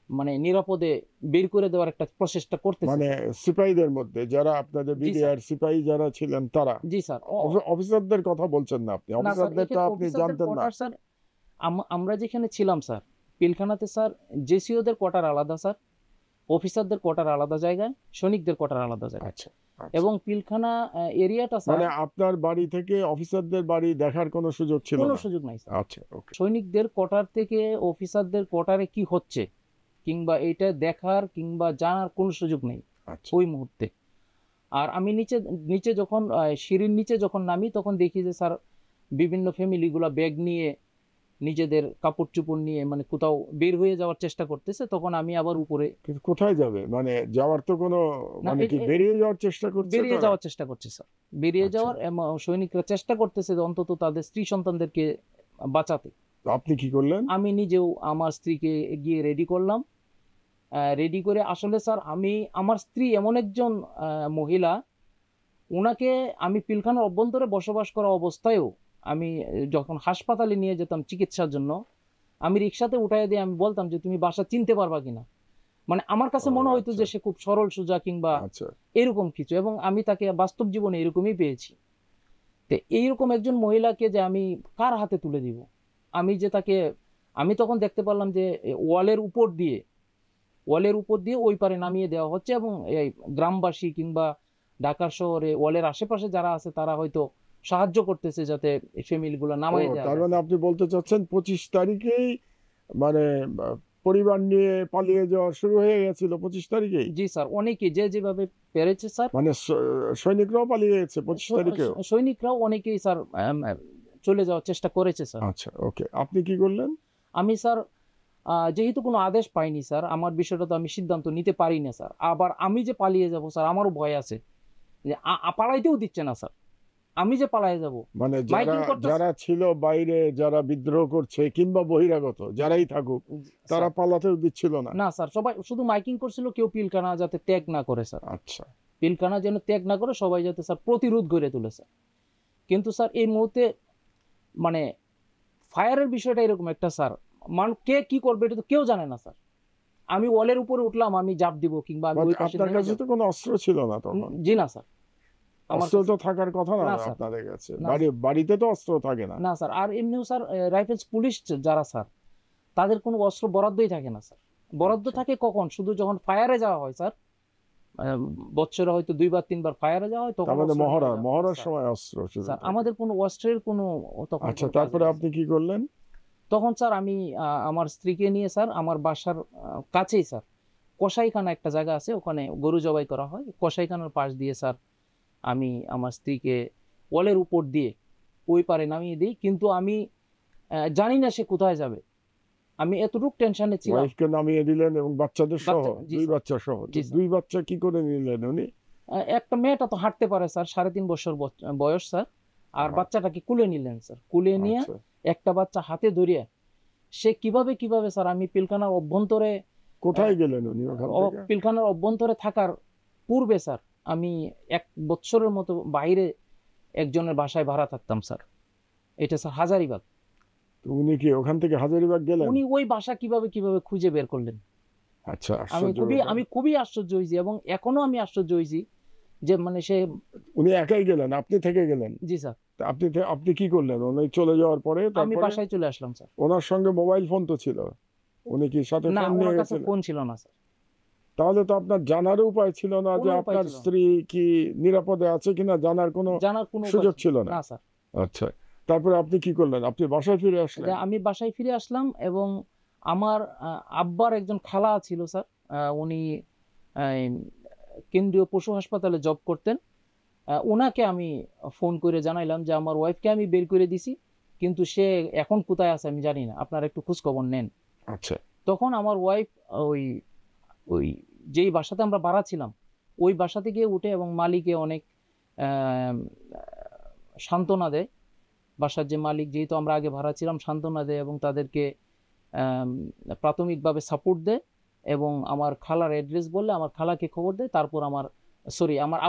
মানে নিরাপদে বের করে দেওয়ার একটা প্রচেষ্টা করতেছে। মানে সিপাহীদের মধ্যে যারা আপনাদের জি স্যার। বিডিআর সিপাহী যারা ছিলেন তারা? জি স্যার। অফিসারদের কথা বলছেন না আপনি? না স্যার, অফিসারদের তো এখানে আপনি অফিসারদের জানতেন না? কোয়ার্টার স্যার, আমরা যেখানে ছিলাম স্যার পিলখানাতে স্যার, জেসিওদের কোয়ার্টার আলাদা স্যার, অফিসারদের কোয়ার্টার আলাদা জায়গায়, সৈনিকদের কোয়ার্টার আলাদা জায়গায়। আচ্ছা, এবং পিলখানা এরিয়াটা স্যার মানে আপনার বাড়ি থেকে অফিসারদের বাড়ি দেখার কোনো সুযোগ ছিল কোনো না? সুযোগ নাই স্যার। আচ্ছা, ওকে। সৈনিকদের কোয়ার্টার থেকে অফিসারদের কোয়ার্টারে কি হচ্ছে কিংবা এটা দেখার কিংবা জানার কোনো সুযোগ নেই আচ্ছা। ওই মুহূর্তে। আর আমি নিচে নিচে যখন সিঁড়ির নিচে যখন নামি তখন দেখি যে স্যার বিভিন্ন ফ্যামিলিগুলা ব্যাগ নিয়ে নিজেদের কাপড় চোপড় নিয়ে মানে কোথাও বের হয়ে যাওয়ার চেষ্টা করতেছে। তখন আমি আবার উপরে, কিন্তু কোথায় যাবে? মানে যাওয়ার তো কোনো, না মানে কি বেরিয়ে যাওয়ার চেষ্টা করছে বেরিয়ে তারা? যাওয়ার চেষ্টা করছে স্যার, বেরিয়ে আচ্ছা। যাওয়ার, এবং সৈনিকরা চেষ্টা করতেছে যে অন্তত তাদের স্ত্রী সন্তানদেরকে বাঁচাতে। তো আপনি কি করলেন? আমি নিজেও আমার স্ত্রীকে গিয়ে রেডি করলাম। রেডি করে আসলে স্যার আমি, আমার স্ত্রী এমন একজন মহিলা, ওনাকে আমি পিলখানার অভ্যন্তরে বসবাস করা অবস্থায়ও আমি যখন হাসপাতালে নিয়ে যেতাম চিকিৎসার জন্য, আমি রিক্সাতে উঠাই দিয়ে আমি বলতাম যে তুমি বাসা চিনতে পারবা কিনা। মানে আমার কাছে ও, মনে হইতো আচ্ছা। যে সে খুব সরল সোজা কিংবা আচ্ছা। এরকম কিছু, এবং আমি তাকে বাস্তব জীবনে এরকমই পেয়েছি। তো এইরকম একজন মহিলাকে যে আমি কার হাতে তুলে দিব, আমি যে তাকে, আমি তখন দেখতে পারলাম যে ওয়ালের উপর দিয়ে ওই পারে নামিয়ে দেওয়া হচ্ছে, এবং এই গ্রামবাসী কিংবা ঢাকার শহরে ওয়ালের আশেপাশে যারা আছে তারা হয়তো সাহায্য করতেছে যাতে এই ফ্যামিলিগুলো ও, নামাই দেওয়া তার যায়। মানে আপনি বলতে চাচ্ছেন 25 তারিখেই, মানে পরিবার নিয়ে পালিয়ে যাওয়া শুরু হয়ে গেছিল 25 তারিখেই? জি স্যার, অনেকে যে যেভাবে পেরেছে স্যার। মানে সৈনিকরাও পালিয়ে গেছে 25 তারিখেও? সৈনিকরাও অনেকেই স্যার চলে যাওয়ার চেষ্টা করেছে স্যার। আচ্ছা, ওকে, আপনি কি করলেন? আমি স্যার যেহেতু কোনো আদেশ পাইনি স্যার, আমার বিষয়টা তো আমি সিদ্ধান্ত নিতে পারি না স্যার। আবার আমি যে পালিয়ে যাব স্যার, আমারও ভয় আছে যে পালাইতেও দিচ্ছে না স্যার। আমি যে পালিয়ে যাব, মানে যারা মাইকিং করতেছে। যারা ছিল বাইরে, যারা বিদ্রোহ করছে কিংবা বহিরাগত যারাই থাকুক, তারা স্যার, পালাতেও দিচ্ছিল না? না স্যার, সবাই শুধু মাইকিং করছিল, কেউ পিলখানা যাতে ত্যাগ না করে স্যার। আচ্ছা, পিলখানা যেন ত্যাগ না করে, সবাই যাতে স্যার প্রতিরোধ গড়ে তোলে স্যার। কিন্তু স্যার এই মুহূর্তে মানে ফায়ারের বিষয়টা এরকম একটা স্যার, কে কি করবে এটা তো কেউ জানে না স্যার। আমি ওয়ালের উপরে উঠলাম, আমি জাপ দিব কিংবা আমি মানে ওই পাশে আপনার নেমে কাছে যাব। তো কোনো অস্ত্র ছিল না তখন? জি না স্যার, আমার অস্ত্র কাছে তো থাকার কথা না না স্যার। আপনাদের কাছে? না বাড়িতে তো অস্ত্র থাকে না? না স্যার, আর এমনিও স্যার রাইফেলস পুলিশ যারা স্যার, তাদের কোনো অস্ত্র বরাদ্দই থাকে না স্যার। বরাদ্দ আচ্ছা। থাকে কখন? শুধু যখন ফায়ারে যাওয়া হয় স্যার, বছরে হয়তো 2 বার 3 বার ফায়ারে যাওয়া হয়, তার তখন মানে অস্ত্র নিয়ে যাওয়া হয় মহড়ার স্যার। সময় অস্ত্র শুধু স্যার থাকে? আমাদের কোনো অস্ত্রের কোনো তখন আচ্ছা, কোনো কাজ তারপরে নেই আপনি স্যার। কি করলেন? তখন স্যার আমি আমার স্ত্রীকে নিয়ে স্যার আমার বাসার কাছেই স্যার কসাইখানা একটা জায়গা আছে, ওখানে গরু জবাই করা হয়, কসাইখানার পাশ দিয়ে স্যার আমি আমার স্ত্রীকে ওয়ালের উপর দিয়ে ওই পারে নামিয়ে দিই। কিন্তু আমি জানি না সে কোথায় যাবে, আমি এতটুকু টেনশনে ছিলাম। ওয়াইফকে নামিয়ে দিলেন এবং বাচ্চাদের সহ? জি দুই স্যার। বাচ্চা সহ? তো জি স্যার। দুই বাচ্চা কি করে নিলেন উনি? একটা মেয়েটা তো হাঁটতে পারে স্যার, 3.5 বছর বয়স স্যার। আর বাচ্চাটাকে কুলে নিলেন স্যার, কুলে নিয়ে আচ্ছা, একটা বাচ্চা হাতে ধরিয়ে সে কিভাবে কিভাবে স্যার আমি পিলখানার অভ্যন্তরে কোথায় গেলেন উনি ওখান থেকে? পিলখানার অভ্যন্তরে থাকার পূর্বে স্যার আমি 1 বছরের মতো বাইরে একজনের বাসায় ভাড়া থাকতাম স্যার। এটা স্যার হাজারীবাগ। তো উনি কি ওখান থেকে হাজারীবাগ গেলেন? উনি ওই বাসা কিভাবে কিভাবে খুঁজে বের করলেন? আচ্ছা, আশ্চর্য ব্যাপার। আমি খুবই আশ্চর্য হয়েছি, এবং এখনো আমি আশ্চর্য হয়েছি যে মানে সে। উনি একাই গেলেন, আপনি থেকে গেলেন? জি স্যার। তা আপনি কি করলেন উনি চলে যাওয়ার পরে? আমি তারপরে বাসায় চলে আসলাম স্যার। ওনার সঙ্গে মোবাইল ফোন তো ছিল, উনি কি সাথে না, ফোন নিয়ে ওনার কাছে গেছিলেন? ফোন ছিল না স্যার। তাহলে তো আপনার জানার উপায় ছিল না যে কোনো উপায় আপনার ছিল না। স্ত্রী কি নিরাপদে আছে কিনা, জানার কোনো জানার কোনো সুযোগ উপায় ছিল না? না স্যার। আচ্ছা, তারপরে আপনি কি করলেন? আপনি বাসায় ফিরে আসলেন? আমি বাসায় ফিরে আসলাম, এবং আমার আব্বার একজন খালা ছিল স্যার, উনি আহ, কেন্দ্রীয় পশু হাসপাতালে জব করতেন। ওনাকে আমি ফোন করে জানাইলাম যে আমার ওয়াইফকে আমি বের করে দিছি, কিন্তু সে এখন কোথায় আছে আমি জানি না, আপনারা একটু খোঁজ খবর নেন। আচ্ছা, তখন আমার ওয়াইফ ওই ওই যেই বাসাতে আমরা ভাড়া ছিলাম ওই বাসা থেকে উঠে, এবং মালিকে অনেক আহ, সান্ত্বনা দেয়। বাসার যে মালিক, যেহেতু আমরা আগে ভাড়া ছিলাম, সান্ত্বনা দেয় এবং তাদেরকে আম, প্রাথমিকভাবে সাপোর্ট দেয়, এবং আমার খালার অ্যাড্রেস বললে আমার খালাকে খবর দেয়। তারপর আমার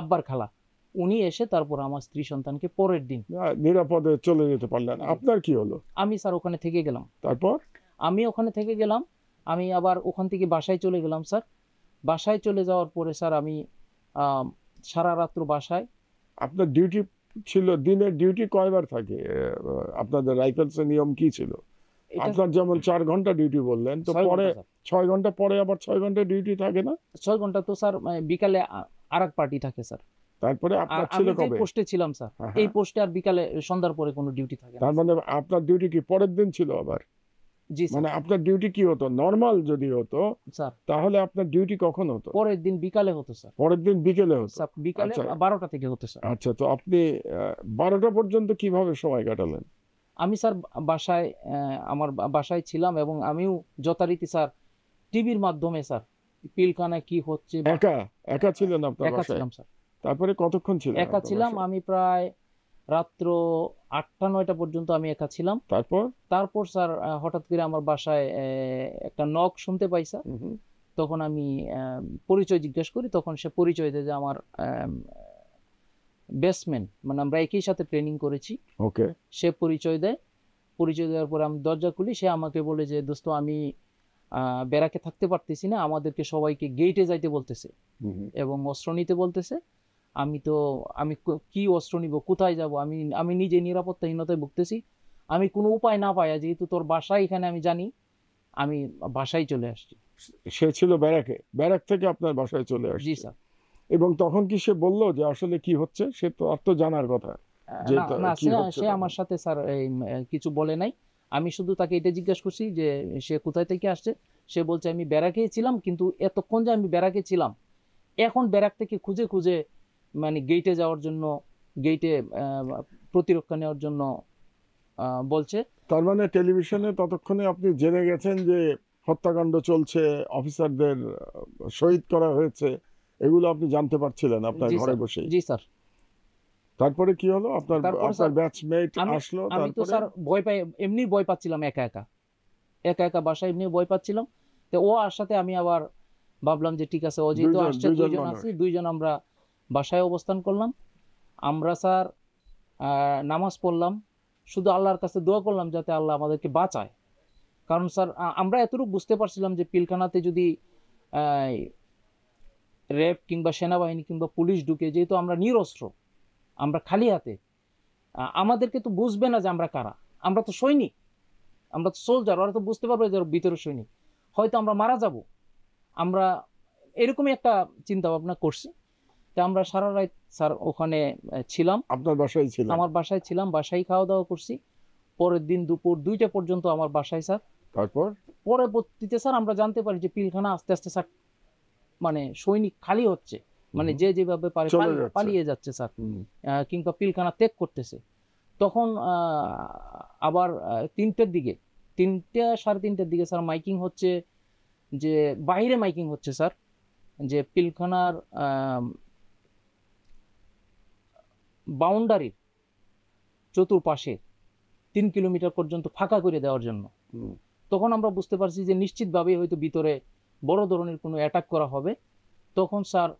আব্বার খালা উনি এসে তারপর আমার স্ত্রী সন্তানকে পরের দিন। নিরাপদে চলে যেতে পারলেন। আপনার কি হলো আমি স্যার ওখানে থেকে গেলাম। তারপর? আমি ওখানে থেকে গেলাম, আমি আবার ওখান থেকে বাসায় চলে গেলাম স্যার। বাসায় চলে যাওয়ার পরে স্যার আমি সারা রাত্র বাসায়। আপনার ডিউটি ছিল, দিনের ডিউটি কয়বার থাকে? আপনাদের রাইফেলসের নিয়ম কি ছিল? এটা আপনার যেমন 4 ঘন্টা ডিউটি বললেন, তো 6 পরে ঘন্টা স্যার। 6 ঘন্টা পরে আবার 6 ঘন্টা ডিউটি থাকে না? 6 ঘন্টা তো স্যার বিকালে আরেক পার্টি থাকে স্যার। তারপরে আর আপনার ছিল আমি যে কবে? পোস্টে ছিলাম স্যার, হ্যাঁ, এই হ্যাঁ। পোস্টে আর বিকালে সন্ধ্যার পরে কোনো ডিউটি থাকে না। তার মানে আপনার ডিউটি কি পরের দিন ছিল আবার? জি স্যার। মানে আপনার ডিউটি কি হতো? নর্মাল যদি হতো স্যার তাহলে আপনার ডিউটি কখন হতো? পরের দিন বিকালে হতো স্যার। পরের দিন বিকেলে হতো? স্যার বিকালে আচ্ছা। 12টা থেকে হতো স্যার। আচ্ছা, তো আপনি 12টা পর্যন্ত কিভাবে সময় কাটালেন? আমি স্যার বাসায় আমার বাসায় ছিলাম, এবং আমিও যথারীতি স্যার টিভির মাধ্যমে স্যার পিলখানায় কি হচ্ছে একা একা ছিলেন আপনার একা বাসায়? ছিলাম স্যার। তারপরে কতক্ষণ ছিলেন একা আপনার ছিলাম বাসায়? আমি প্রায় রাত্র 8টা 9টা পর্যন্ত আমি একা ছিলাম। তারপর? তারপর স্যার হঠাৎ করে আমার বাসায় একটা নক শুনতে পাই স্যার। হুম। তখন আমি পরিচয় জিজ্ঞেস করি, তখন সে পরিচয় দেয় যে আমার বেসমেন্ট, মানে আমরা একই সাথে ট্রেনিং করেছি। ওকে। সে পরিচয় দেয়, পরিচয় দেওয়ার পরে আমি দরজা খুলি, সে আমাকে বলে যে দোস্ত আমি ব্যারাকে থাকতে পারতেছি না, আমাদেরকে সবাইকে গেটে যাইতে বলতেছে এবং অস্ত্র নিতে বলতেছে। আমি কি অস্ত্র নিব, কোথায় যাব, আমি নিজে নিরাপত্তাহীনতায় ভুগতেছি। আমি কোনো উপায় না পাই, যেহেতু তোর বাসা এখানে আমি জানি, আমি বাসায় চলে আসছি। সে ছিল ব্যারাকে, ব্যারাক থেকে আপনার বাসায় চলে জি আসছে? স্যার। এবং তখন কি সে বললো যে আসলে কি হচ্ছে? সে তো আর তো জানার কথা যে না না, কি হচ্ছে সে তখন। আমার সাথে স্যার কিছু বলে নাই। আমি শুধু তাকে এটা জিজ্ঞাসা করছি যে সে কোথায় থেকে আসছে। সে বলছে আমি ব্যারাকেই ছিলাম, কিন্তু এতক্ষণ যে আমি ব্যারাকে ছিলাম, এখন ব্যারাক থেকে খুঁজে খুঁজে মানে গেটে যাওয়ার জন্য, গেটে প্রতিরক্ষা নেওয়ার জন্য বলছে। তার মানে টেলিভিশনে ততক্ষণে আপনি জেনে গেছেন যে হত্যাকাণ্ড চলছে, অফিসারদের শহীদ করা হয়েছে, এগুলো আপনি জানতে পারছিলেন আপনার জি ঘরে স্যার, বসেই। জি স্যার। তারপরে কি হলো? আপনার তারপরে আপনার স্যার ব্যাচমেট আমি আসলো, আমি তো তারপরে? স্যার ভয় পাই, এমনি ভয় পাচ্ছিলাম, একা একা একা একা বাসায় এমনি ভয় পাচ্ছিলাম। তো ও আসাতে আমি আবার ভাবলাম যে ঠিক আছে, ও যেহেতু আসছে, দুইজন দুইজন মানুষ। আছি, দুইজন আমরা বাসায় অবস্থান করলাম। আমরা স্যার নামাজ পড়লাম, শুধু আল্লাহর কাছে দোয়া করলাম যাতে আল্লাহ আমাদেরকে বাঁচায়। কারণ স্যার আমরা এতটুকু বুঝতে পারছিলাম যে পিলখানাতে যদি র্যাব কিংবা সেনাবাহিনী কিংবা পুলিশ ঢুকে, যেহেতু আমরা নিরস্ত্র, আমরা খালি হাতে, আমাদেরকে তো বুঝবে না যে আমরা কারা। আমরা তো সৈনিক, আমরা তো সোলজার, ওরা তো বুঝতে পারবে যে ভিতরে সৈনিক, হয়তো আমরা মারা যাব। আমরা এরকমই একটা চিন্তা ভাবনা করছি। তো আমরা সারা রাত স্যার ওখানে ছিলাম, আপনার বাসায় ছিলেন? আমার বাসায় ছিলাম, বাসায় খাওয়া দাওয়া করছি। পরের দিন দুপুর 2টা পর্যন্ত আমার বাসায় স্যার। তারপর? পরবর্তীতে স্যার আমরা জানতে পারি যে পিলখানা আস্তে আস্তে স্যার মানে সৈনিক খালি হচ্ছে, মানে যে যেভাবে পারে চলে যাচ্ছে। পালিয়ে যাচ্ছে স্যার, কিংবা পিলখানা ত্যাগ করতেছে। তখন আবার 3টের দিকে, 3টা সাড়ে 3টার দিকে স্যার মাইকিং হচ্ছে, যে বাইরে মাইকিং হচ্ছে স্যার, যে পিলখানার বাউন্ডারির চতুর্পাশে 3 কিলোমিটার পর্যন্ত ফাঁকা করে দেওয়ার জন্য। তখন আমরা বুঝতে পারছি যে নিশ্চিতভাবে হয়তো ভিতরে বড় ধরনের কোনো অ্যাটাক করা হবে। তখন স্যার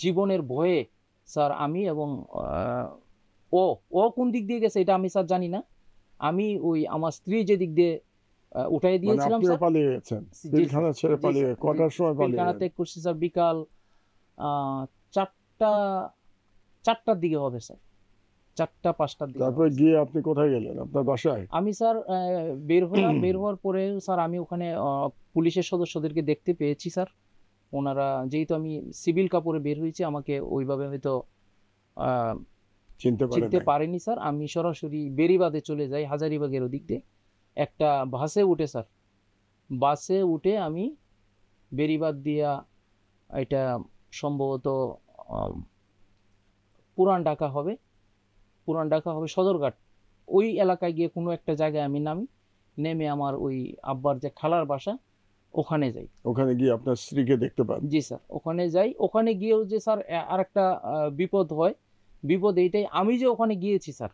জীবনের ভয়ে স্যার আমি এবং ও ও কোন দিক দিয়ে গেছে এটা আমি স্যার জানি না, আমি ওই আমার স্ত্রী যে দিক দিয়ে উঠাই মানে দিয়েছিলাম আপনিও স্যার। পালিয়ে গেছেন? জি পিলখানা স্যার, ছেড়ে জি পালিয়ে স্যার, জি। কটার সময় পালিয়ে পিলখানা গেলেন? ত্যাগ করছি স্যার বিকাল 4টার দিকে হবে স্যার, 4টা-5টার দিকে তারপরে হবে। গিয়ে আপনি কোথায় গেলেন? আপনার বাসায়? আমি স্যার বের হলাম, বের হওয়ার পরে স্যার আমি ওখানে পুলিশের সদস্যদেরকে দেখতে পেয়েছি স্যার। ওনারা, যেহেতু আমি সিভিল কাপড়ে বের হয়েছি, আমাকে ওইভাবে হয়তো আহ, চিনতে পারেন চিনতে নাই? পারেনি স্যার। আমি সরাসরি বেরিবাদে চলে যাই, হাজারিবাগের ওদিক দিয়ে একটা বাসে উঠে স্যার, বাসে উঠে আমি বেরিবাদ দিয়া, এটা সম্ভবত আহ, পুরান ঢাকা হবে, পুরান ঢাকা হবে সদরঘাট, ওই এলাকায় গিয়ে কোনো একটা জায়গায় আমি নামি, নেমে আমার ওই আব্বার যে খালার বাসা ওখানে যাই। ওখানে গিয়ে আপনার স্ত্রীকে দেখতে পান? জি স্যার, ওখানে যাই। ওখানে গিয়েও যে স্যার আর একটা বিপদ হয়। বিপদ এইটাই, আমি যে ওখানে গিয়েছি স্যার,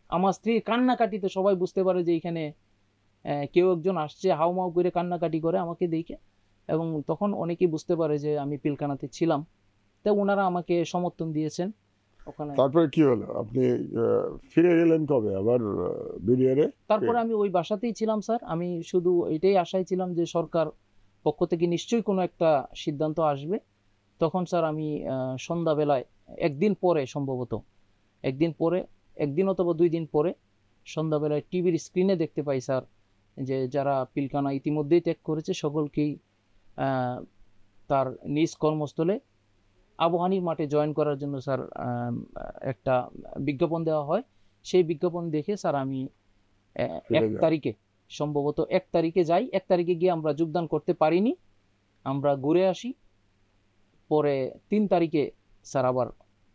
আমার স্ত্রীর কান্নাকাটিতে সবাই বুঝতে পারে যে এখানে কেউ একজন আসছে, হাউমাউ করে কান্নাকাটি করে আমাকে দেখে, এবং তখন অনেকেই বুঝতে পারে যে আমি পিলখানাতে ছিলাম। তো ওনারা আমাকে সমর্থন দিয়েছেন ওখানে। তারপরে কি হলো? আপনি ফিরে গেলেন কবে আবার বিডিআরে? তারপরে আমি ওই বাসাতেই ছিলাম স্যার। আমি শুধু এটাই আশায় ছিলাম যে সরকার পক্ষ থেকে নিশ্চয়ই কোনো একটা সিদ্ধান্ত আসবে। তখন স্যার আমি সন্ধ্যাবেলায়, একদিন পরে সম্ভবত, একদিন পরে, একদিন অথবা 2 দিন পরে সন্ধ্যাবেলায় টিভির স্ক্রিনে দেখতে পাই স্যার যে যারা পিলখানা ইতিমধ্যেই ত্যাগ করেছে সকলকেই তার নিজ কর্মস্থলে আবহানির মাঠে জয়েন করার জন্য স্যার একটা বিজ্ঞাপন দেওয়া হয়। সেই বিজ্ঞাপন দেখে স্যার আমি ফিরে 1 যান? তারিখে, সম্ভবত 1 তারিখে যাই। 1 তারিখে গিয়ে আমরা যোগদান করতে পারিনি, আমরা ঘুরে আসি। পরে 3 তারিখে স্যার আবার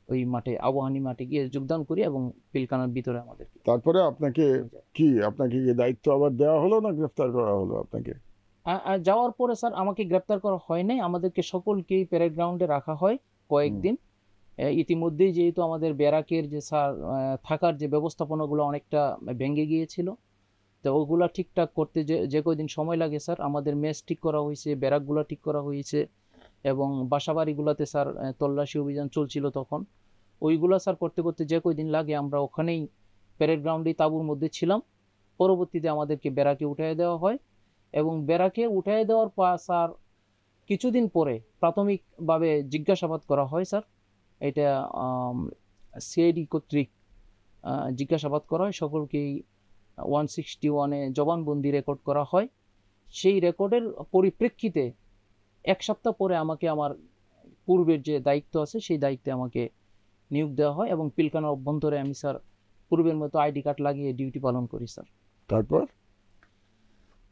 ওই মাঠে, আবহানী মাঠে গিয়ে যোগদান করি এবং পিলখানার ভিতরে আমাদের তারপরে আপনাকে আপনাকে কি দায়িত্ব আবার দেওয়া হলো না গ্রেফতার করা হলো আপনাকে? যাওয়ার পরে স্যার আমাকে গ্রেপ্তার করা হয় নাই, আমাদেরকে সকলকেই প্যারেড গ্রাউন্ডে রাখা হয় কয়েকদিন। ইতিমধ্যেই যেহেতু আমাদের ব্যারাকের যে স্যার থাকার যে ব্যবস্থাপনাগুলো অনেকটা ভেঙে গিয়েছিল, তো ওগুলা ঠিকঠাক করতে যে কয়দিন সময় লাগে স্যার, আমাদের মেস ঠিক করা হয়েছে, ব্যারাকগুলো ঠিক করা হয়েছে, এবং বাসাবাড়িগুলোতে স্যার তল্লাশি অভিযান চলছিল তখন। ওইগুলা স্যার করতে করতে যে কয়দিন লাগে আমরা ওখানেই প্যারেড গ্রাউন্ডেই তাঁবুর মধ্যে ছিলাম। পরবর্তীতে আমাদেরকে ব্যারাকে উঠিয়ে দেওয়া হয়, এবং ব্যারাকে উঠিয়ে দেওয়ার পর স্যার কিছুদিন পরে প্রাথমিকভাবে জিজ্ঞাসাবাদ করা হয় স্যার। এটা সিআইডি কর্তৃক জিজ্ঞাসাবাদ করা হয়, সকলকেই 161-এ জবানবন্দি রেকর্ড করা হয়। সেই রেকর্ডের পরিপ্রেক্ষিতে 1 সপ্তাহ পরে আমাকে আমার পূর্বের যে দায়িত্ব আছে সেই দায়িত্বে আমাকে নিয়োগ দেওয়া হয়, এবং পিলখানার অভ্যন্তরে আমি স্যার পূর্বের মতো আইডি কার্ড লাগিয়ে ডিউটি পালন করি স্যার। তারপর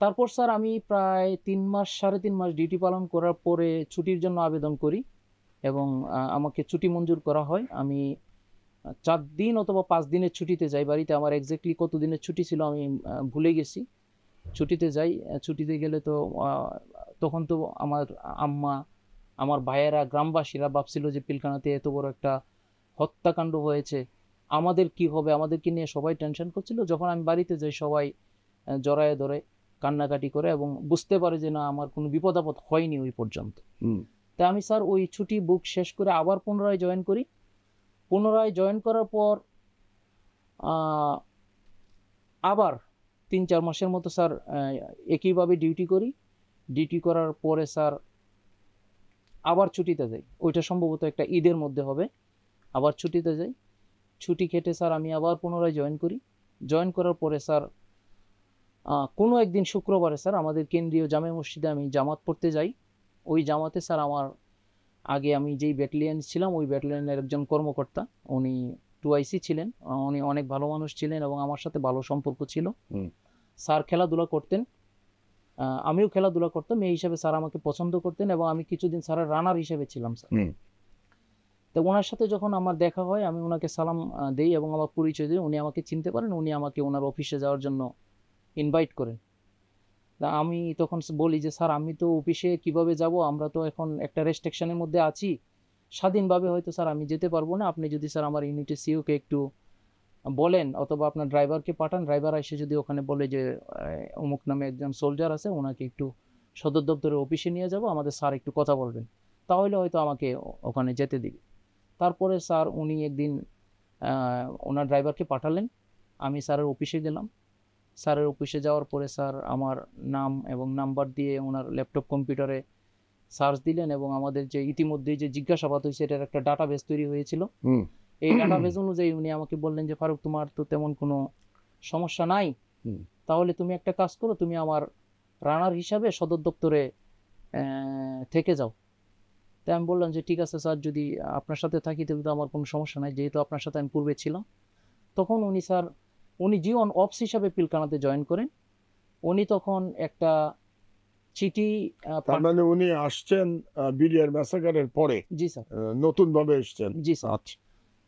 তারপর স্যার আমি প্রায় 3 মাস 3.5 মাস ডিউটি পালন করার পরে ছুটির জন্য আবেদন করি এবং আমাকে ছুটি মঞ্জুর করা হয়। আমি 4 দিন অথবা 5 দিনের ছুটিতে যাই বাড়িতে। আমার এক্স্যাক্টলি কত দিনের ছুটি ছিল আমি ভুলে গেছি। ছুটিতে যাই। ছুটিতে গেলে তো তখন তো আমার আম্মা, আমার ভাইয়েরা, গ্রামবাসীরা ভাবছিল যে পিলখানাতে এত বড় একটা হত্যাকাণ্ড হয়েছে, আমাদের কি হবে, আমাদেরকে নিয়ে সবাই টেনশন করছিল। যখন আমি বাড়িতে যাই সবাই জড়ায়ে ধরে কান্নাকাটি করে এবং বুঝতে পারে যে না আমার কোনো বিপদ আপদ হয়নি ওই পর্যন্ত। তা আমি স্যার ওই ছুটি বুক শেষ করে আবার পুনরায় জয়েন করি। পুনরায় জয়েন করার পর আবার 3-4 মাসের মতো স্যার একইভাবে ডিউটি করি। ডিউটি করার পরে স্যার আবার ছুটিতে যাই। ওইটা সম্ভবত একটা ঈদের মধ্যে হবে। আবার ছুটিতে যাই। ছুটি কেটে স্যার আমি আবার পুনরায় জয়েন করি। জয়েন করার পরে স্যার কোনো একদিন শুক্রবারে স্যার আমাদের কেন্দ্রীয় জামে মসজিদে আমি জামাত পড়তে যাই। ওই জামাতে স্যার আমার আগে আমি যেই ব্যাটালিয়ন ছিলাম ওই ব্যাটালিয়নের একজন কর্মকর্তা, উনি 2IC ছিলেন, উনি অনেক ভালো মানুষ ছিলেন এবং আমার সাথে ভালো সম্পর্ক ছিল। স্যার খেলাধুলা করতেন, আমিও খেলাধুলা করতাম, এই হিসাবে স্যার আমাকে পছন্দ করতেন এবং আমি কিছুদিন স্যারের রানার হিসেবে ছিলাম স্যার। তো ওনার সাথে যখন আমার দেখা হয় আমি ওনাকে সালাম দেই এবং আমার পরিচয় দিই। উনি আমাকে চিনতে পারেন, উনি আমাকে ওনার অফিসে যাওয়ার জন্য ইনভাইট করেন। তা আমি তখন বলি যে স্যার আমি তো অফিসে কিভাবে যাব, আমরা তো এখন একটা রেস্ট্রিকশনের মধ্যে আছি, স্বাধীনভাবে হয়তো স্যার আমি যেতে পারবো না। আপনি যদি স্যার আমার ইউনিটের সিওকে একটু বলেন অথবা আপনার ড্রাইভারকে পাঠান, ড্রাইভার এসে যদি ওখানে বলে যে অমুক নামে একজন সোলজার আছে, ওনাকে একটু সদর দপ্তরের অফিসে নিয়ে যাব, আমাদের স্যার একটু কথা বলবেন, তাহলে হয়তো আমাকে ওখানে যেতে দিবে। তারপরে স্যার উনি একদিন ওনার ড্রাইভারকে পাঠালেন, আমি স্যারের অফিসে গেলাম। স্যারের অফিসে যাওয়ার পরে স্যার আমার নাম এবং নাম্বার দিয়ে ওনার ল্যাপটপ কম্পিউটারে সার্চ দিলেন এবং আমাদের যে ইতিমধ্যেই যে জিজ্ঞাসাবাদ হয়েছে এটার একটা ডাটাবেস তৈরি হয়েছিল। এই ডাটাবেস অনুযায়ী উনি আমাকে বললেন যে ফারুক তোমার তো তেমন কোনো সমস্যা নাই, তাহলে তুমি একটা কাজ করো, তুমি আমার রানার হিসাবে সদর দপ্তরে থেকে যাও। তাই আমি বললাম যে ঠিক আছে স্যার, যদি আপনার সাথে থাকি তাহলে তো আমার কোনো সমস্যা নাই, যেহেতু আপনার সাথে আমি পূর্বে ছিলাম। তখন উনি জিওন অফিস হিসাবে পিলখানাতে জয়েন করেন। উনি তখন একটা চিঠি তার মানে উনি আসছেন বিডিআর ম্যাসাকারের পরে? জি স্যার, নতুন ভাবে এসেছেন। জি স্যার। আচ্ছা।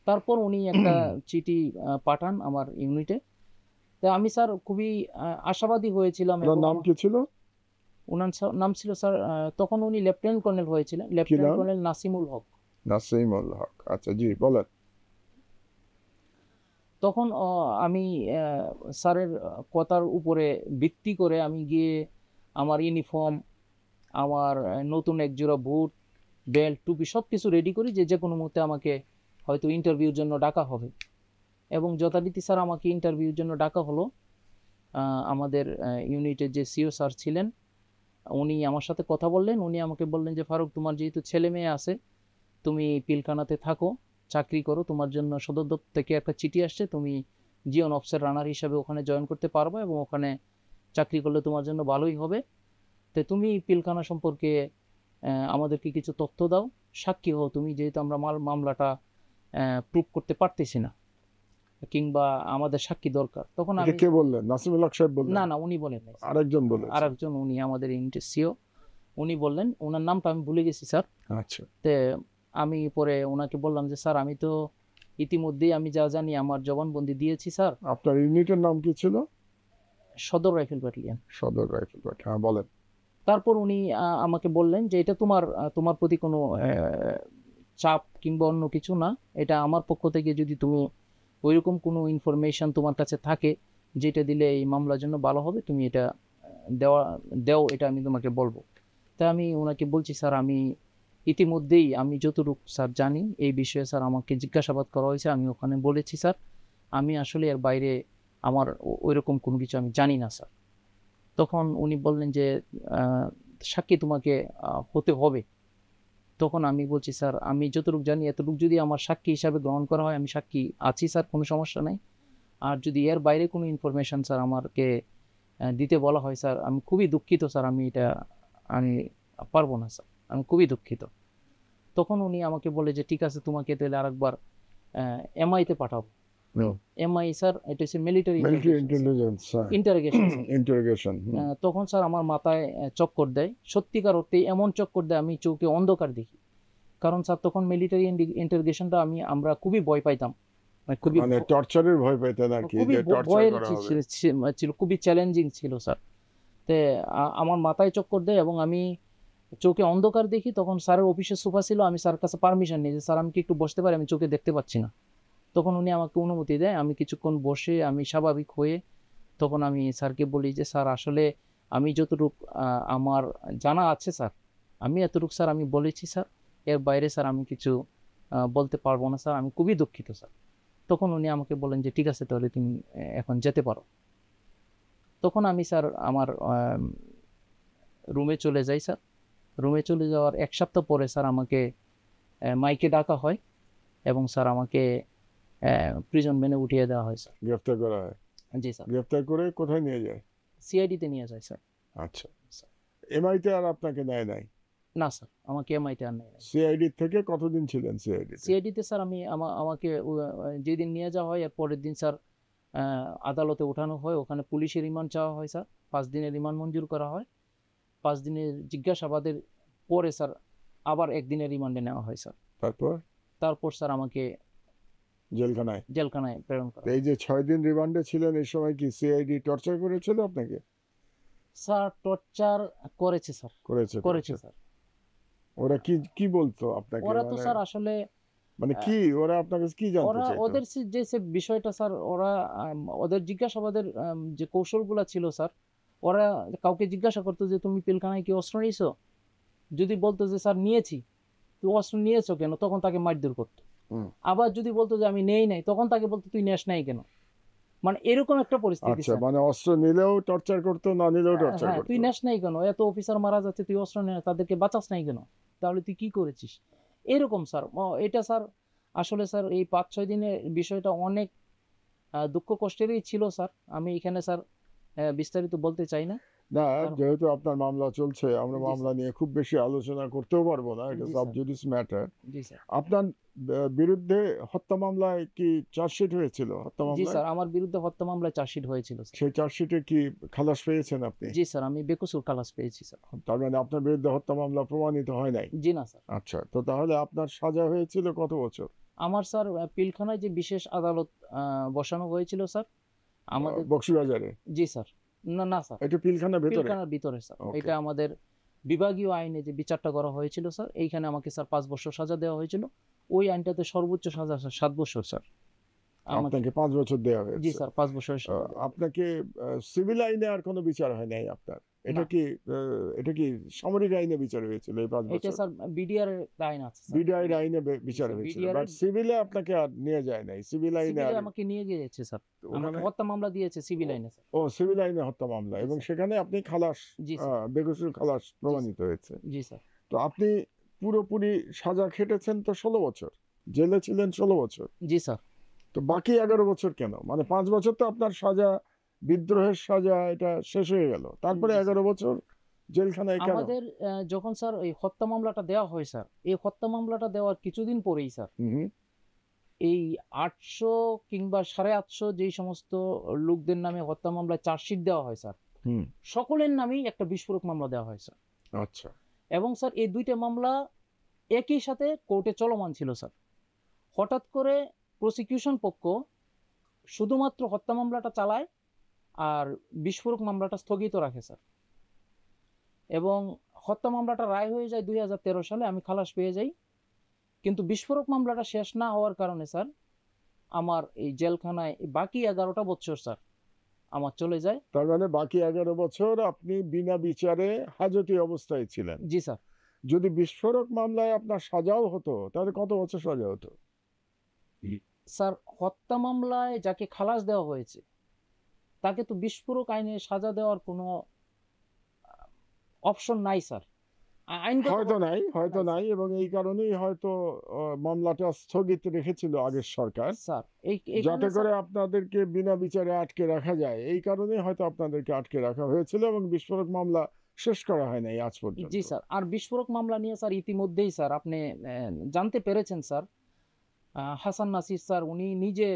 তারপর উনি একটা চিঠি পাঠান আমার ইউনিটে। তা আমি স্যার খুবই আশাবাদী হয়েছিলাম। ওনার নাম কি ছিল? ওনার নাম ছিল স্যার, তখন উনি লেফটেন্যান্ট কর্নেল হয়েছিলেন, লেফটেন্যান্ট কর্নেল নাসিমুল হক। নাসিমুল হক, আচ্ছা জি বলেন। তখন আমি স্যারের কথার উপরে ভিত্তি করে আমি গিয়ে আমার ইউনিফর্ম, আমার নতুন একজোড়া বুট, বেল্ট, টুপি সব কিছু রেডি করি যে কোনো মুহূর্তে আমাকে হয়তো ইন্টারভিউর জন্য ডাকা হবে। এবং যথারীতি স্যার আমাকে ইন্টারভিউর জন্য ডাকা হলো। আমাদের ইউনিটের যে সিও স্যার ছিলেন উনি আমার সাথে কথা বললেন। উনি আমাকে বললেন যে ফারুক তোমার যেহেতু ছেলে মেয়ে আছে, তুমি পিলখানাতে থাকো, চাকরি করো, তোমার জন্য সদর দপ্তর থেকে একটা চিঠি আসছে, তুমি জিওন অফিসের রানার হিসাবে ওখানে জয়েন করতে পারবে এবং ওখানে চাকরি করলে তোমার জন্য ভালোই হবে। তো তুমি পিলখানা সম্পর্কে আমাদেরকে কিছু তথ্য দাও, সাক্ষী হও তুমি, যেহেতু আমরা মামলাটা প্রুভ করতে পারতেছি না কিংবা আমাদের সাক্ষী দরকার। তখন আমি কে বললেন? নাসিমুল হক সাহেব বললেন? না, উনি বলেন নাই, আরেকজন বলেন। আরেকজন, উনি আমাদের ইউনিটের সিও, উনি বললেন, ওনার নামটা আমি ভুলে গেছি স্যার। আচ্ছা। তে আমি পরে ওনাকে বললাম যে স্যার আমি তো ইতিমধ্যেই আমি যা জানি আমার জবানবন্দি দিয়েছি স্যার। আপনার ইউনিটের নাম কি ছিল? সদর রাইফেল ব্যাটালিয়ন। সদর রাইফেল ব্যাটালিয়ন, হ্যাঁ বলেন। তারপর উনি আমাকে বললেন যে এটা তোমার প্রতি কোনো চাপ কিংবা অন্য কিছু না, এটা আমার পক্ষ থেকে যদি তুমি ওইরকম কোনো ইনফরমেশন তোমার কাছে থাকে যেটা দিলে এই মামলার জন্য ভালো হবে, তুমি এটা দাও, এটা আমি তোমাকে বলবো। তাই আমি ওনাকে বলছি স্যার আমি ইতিমধ্যেই আমি যতটুকু স্যার জানি এই বিষয়ে স্যার আমাকে জিজ্ঞাসাবাদ করা হয়েছে, আমি ওখানে বলেছি স্যার আমি আসলে এর বাইরে আমার ওইরকম কোনো কিছু আমি জানি না স্যার। তখন উনি বললেন যে সাক্ষী তোমাকে হতে হবে। তখন আমি বলছি স্যার আমি যতটুকু জানি এতটুকু যদি আমার সাক্ষী হিসাবে গ্রহণ করা হয় আমি সাক্ষী আছি স্যার, কোনো সমস্যা নাই। আর যদি এর বাইরে কোনো ইনফরমেশন স্যার আমাকে দিতে বলা হয় স্যার আমি খুবই দুঃখিত স্যার, আমি পারবো না স্যার, আমি খুবই দুঃখিত। তখন উনি আমাকে বলে যে ঠিক আছে তোমাকে তাহলে আরেকবার এমআইতে পাঠাবো। এমআই স্যার, এটা হচ্ছে military military intelligence, interrogation. Interrogation. তখন স্যার আমার মাথায় চক্কর দেয়, সত্যিকার অর্থে এমন চক্কর দেয় আমি চোখে অন্ধকার দেখি। কারণ স্যার তখন মিলিটারি ইন্টারোগেশনটা আমরা খুবই ভয় পাইতাম, খুবই মানে টর্চারের ভয় পেতেন আর কি, খুবই যে টর্চার ভয়ের করা হবে। ছিল, খুবই চ্যালেঞ্জিং ছিল স্যার। তে আমার মাথায় চক্কর দেয় এবং আমি চোখে অন্ধকার দেখি। তখন স্যারের অফিসের সোফা ছিল, আমি স্যার কাছে পারমিশন নিই যে স্যার আমি কি একটু বসতে পারি, আমি চোখে দেখতে পাচ্ছি না। তখন উনি আমাকে অনুমতি দেয়, আমি কিছুক্ষণ বসে আমি স্বাভাবিক হয়ে তখন আমি স্যারকে বলি যে স্যার আসলে আমি যতটুক আমার জানা আছে স্যার, আমি এতটুকু স্যার আমি বলেছি স্যার, এর বাইরে স্যার আমি কিছু বলতে পারবো না স্যার, আমি খুবই দুঃখিত স্যার। তখন উনি আমাকে বলেন যে ঠিক আছে তাহলে তুমি এখন যেতে পারো। তখন আমি স্যার আমার রুমে চলে যাই স্যার। রুমে চলে যাওয়ার 1 সপ্তাহ পরে স্যার আমাকে মাইকে ডাকা হয় এবং স্যার আমাকে প্রিজন ভ্যানে উঠিয়ে দেওয়া হয় স্যার। গ্রেফতার করা হয়? জি স্যার। গ্রেফতার করে কোথায় নিয়ে যায়? সিআইডিতে নিয়ে যায় স্যার। আচ্ছা, এমআইতে আর আপনাকে নেয় নাই? না স্যার, আমাকে এমআইতে আর নেয় নাই। সিআইডি থেকে কতদিন ছিলেন সিআইডি? সিআইডিতে স্যার আমি আমাকে যেদিন নিয়ে যাওয়া হয় এর পরের দিন স্যার আদালতে ওঠানো হয়, ওখানে পুলিশের রিমান্ড চাওয়া হয় স্যার, 5 দিনের রিমান্ড মঞ্জুর করা হয়। 5 দিনের জিজ্ঞাসাবাদের পরে স্যার আবার 1 দিনের রিমান্ডে নেওয়া হয় স্যার। তারপর স্যার আমাকে জেলখানায় প্রেরণ করা। এই যে 6 দিন রিমান্ডে ছিলেন, এই সময় কি সিআইডি টর্চার করেছিল আপনাকে? স্যার টর্চার করেছে স্যার, করেছে স্যার। ওরা কি বলতো আপনাকে? ওরা তো স্যার আসলে মানে কি ওরা আপনার কাছে কি জানতে চাইতো? ওদের যে বিষয়টা স্যার, ওরা ওদের জিজ্ঞাসাবাদের যে কৌশলগুলো ছিল স্যার, ওরা কাউকে জিজ্ঞাসা করতো যে তুমি পিলখানায় কি অস্ত্র নিয়েছো, যদি বলতো যে স্যার নিয়েছি, তুই অস্ত্র নিয়েছো কেন, তখন তাকে মারধর করতো। আবার যদি বলতো যে আমি নেই নাই, তখন তাকে বলতো তুই নেস নাই কেন। মানে এরকম একটা পরিস্থিতি। আচ্ছা, মানে অস্ত্র নিলেও টর্চার করতো, না নিলেও টর্চার করতো। তুই নেস নাই কেন, এত অফিসার মারা যাচ্ছে, তুই অস্ত্র নে, তাদেরকে বাঁচাস নাই কেন, তাহলে তুই কি করেছিস, এরকম স্যার। এটা স্যার আসলে স্যার এই 5-6 দিনের বিষয়টা অনেক দুঃখ কষ্টেরই ছিল স্যার। আমি এখানে স্যার বিস্তারিত বলতে চাই না। না, যেহেতু আপনার মামলা চলছে, আমরা মামলা নিয়ে খুব বেশি আলোচনা করতেও পারবো না, এটা সাব জুডিস ম্যাটার। জি স্যার। আপনার বিরুদ্ধে হত্যা মামলায় কি চার্জশিট হয়েছিল? হত্যা জি মামলায়? স্যার, আমার বিরুদ্ধে হত্যা মামলায় চার্জশিট হয়েছিল স্যার। সেই চার্জশিটে কি খালাস পেয়েছেন আপনি? জি স্যার, আমি বেকসুর খালাস পেয়েছি স্যার। তার মানে আপনার বিরুদ্ধে হত্যা মামলা প্রমাণিত হয় নাই? জি না স্যার। আচ্ছা, তো তাহলে আপনার সাজা হয়েছিল কত বছর? আমার স্যার পিলখানায় যে বিশেষ আদালত বসানো হয়েছিল স্যার আমাদের বক্সিবাজারে? জি স্যার। না স্যার, এটা পিলখানার ভেতরে? পিলখানার ভিতরে স্যার। এটা আমাদের বিভাগীয় আইনে যে বিচারটা করা হয়েছিল স্যার, এইখানে আমাকে স্যার 5 বছর সাজা দেওয়া হয়েছিল। ওই আইনটাতে সর্বোচ্চ সাজা 7 বছর স্যার। আপনাকে 5 বছর দেওয়া হয়েছে? জি স্যার, 5 বছর। আপনাকে সিভিল আইনে আর কোনো বিচার হয় নাই আপনার? এটা কি সামরিক আইনে বিচার হয়েছিল এই 5 বছর? এটা স্যার বিডিআর আইন আছে স্যার। বিডিআর আইনে বিচার হয়েছিল, বাট সিভিলে আপনাকে আর নিয়ে যায় নাই? সিভিল আইনে আমাকে নিয়ে গিয়েছে স্যার, আমাকে হত্যা মামলা দিয়েছে সিভিল আইনে স্যার। ও, সিভিল আইনে হত্যা মামলা, এবং সেখানে আপনি খালাস, বেকসুর খালাস প্রমাণিত হয়েছে? জি স্যার। তো আপনি পুরোপুরি সাজা খেটেছেন তো 16 বছর, জেলে ছিলেন 16 বছর? জি স্যার। তো বাকি 11 বছর কেন? মানে 5 বছর তো আপনার সাজা, বিদ্রোহের সাজা, এটা শেষ হয়ে গেল, তারপরে 11 বছর জেলখানায় কেন? আমাদের যখন স্যার এই হত্যা মামলাটা দেওয়া হয় স্যার, এই হত্যা মামলাটা দেওয়ার কিছুদিন পরেই স্যার এই 800 কিংবা 850 যেই সমস্ত লোকদের নামে হত্যা মামলায় চার্জশিট দেওয়া হয় স্যার, সকলের নামেই একটা বিস্ফোরক মামলা দেওয়া হয় স্যার। আচ্ছা। এবং স্যার এই দুইটা মামলা একই সাথে কোর্টে চলমান ছিল স্যার। হঠাৎ করে প্রসিকিউশন পক্ষ শুধুমাত্র হত্যা মামলাটা চালায় আর বিস্ফোরক মামলাটা স্থগিত রাখে স্যার। এবং হত্যা মামলাটা রায় হয়ে যায় 2013 সালে, আমি খালাস পেয়ে যাই। কিন্তু বিস্ফোরক মামলাটা শেষ না হওয়ার কারণে স্যার আমার এই জেলখানায় বাকি 11টা বছর স্যার আমার চলে যায়। তার মানে বাকি 11 বছর আপনি বিনা বিচারে হাজতি অবস্থায় ছিলেন? জি স্যার। যদি বিস্ফোরক মামলায় আপনার সাজাও হতো, তাহলে কত বছর সাজা হতো? স্যার হত্যা মামলায় যাকে খালাস দেওয়া হয়েছে তাকে তো বিস্ফোরক আইনে সাজা দেওয়ার কোনো অপশন নাই স্যার। হয়তো নাই, এবং এই কারণেই হয়তো মামলাটা স্থগিত রেখেছিল আগের সরকার স্যার, যাতে করে আপনাদেরকে বিনা বিচারে আটকে রাখা যায়। এই কারণেই হয়তো আপনাদেরকে আটকে রাখা হয়েছিল, এবং বিস্ফোরক মামলা শেষ করা হয় নাই আজ পর্যন্ত। জি স্যার। আর বিস্ফোরক মামলা নিয়ে স্যার ইতিমধ্যেই স্যার আপনি জানতে পেরেছেন স্যার, হাসান নাসির স্যার উনি নিজে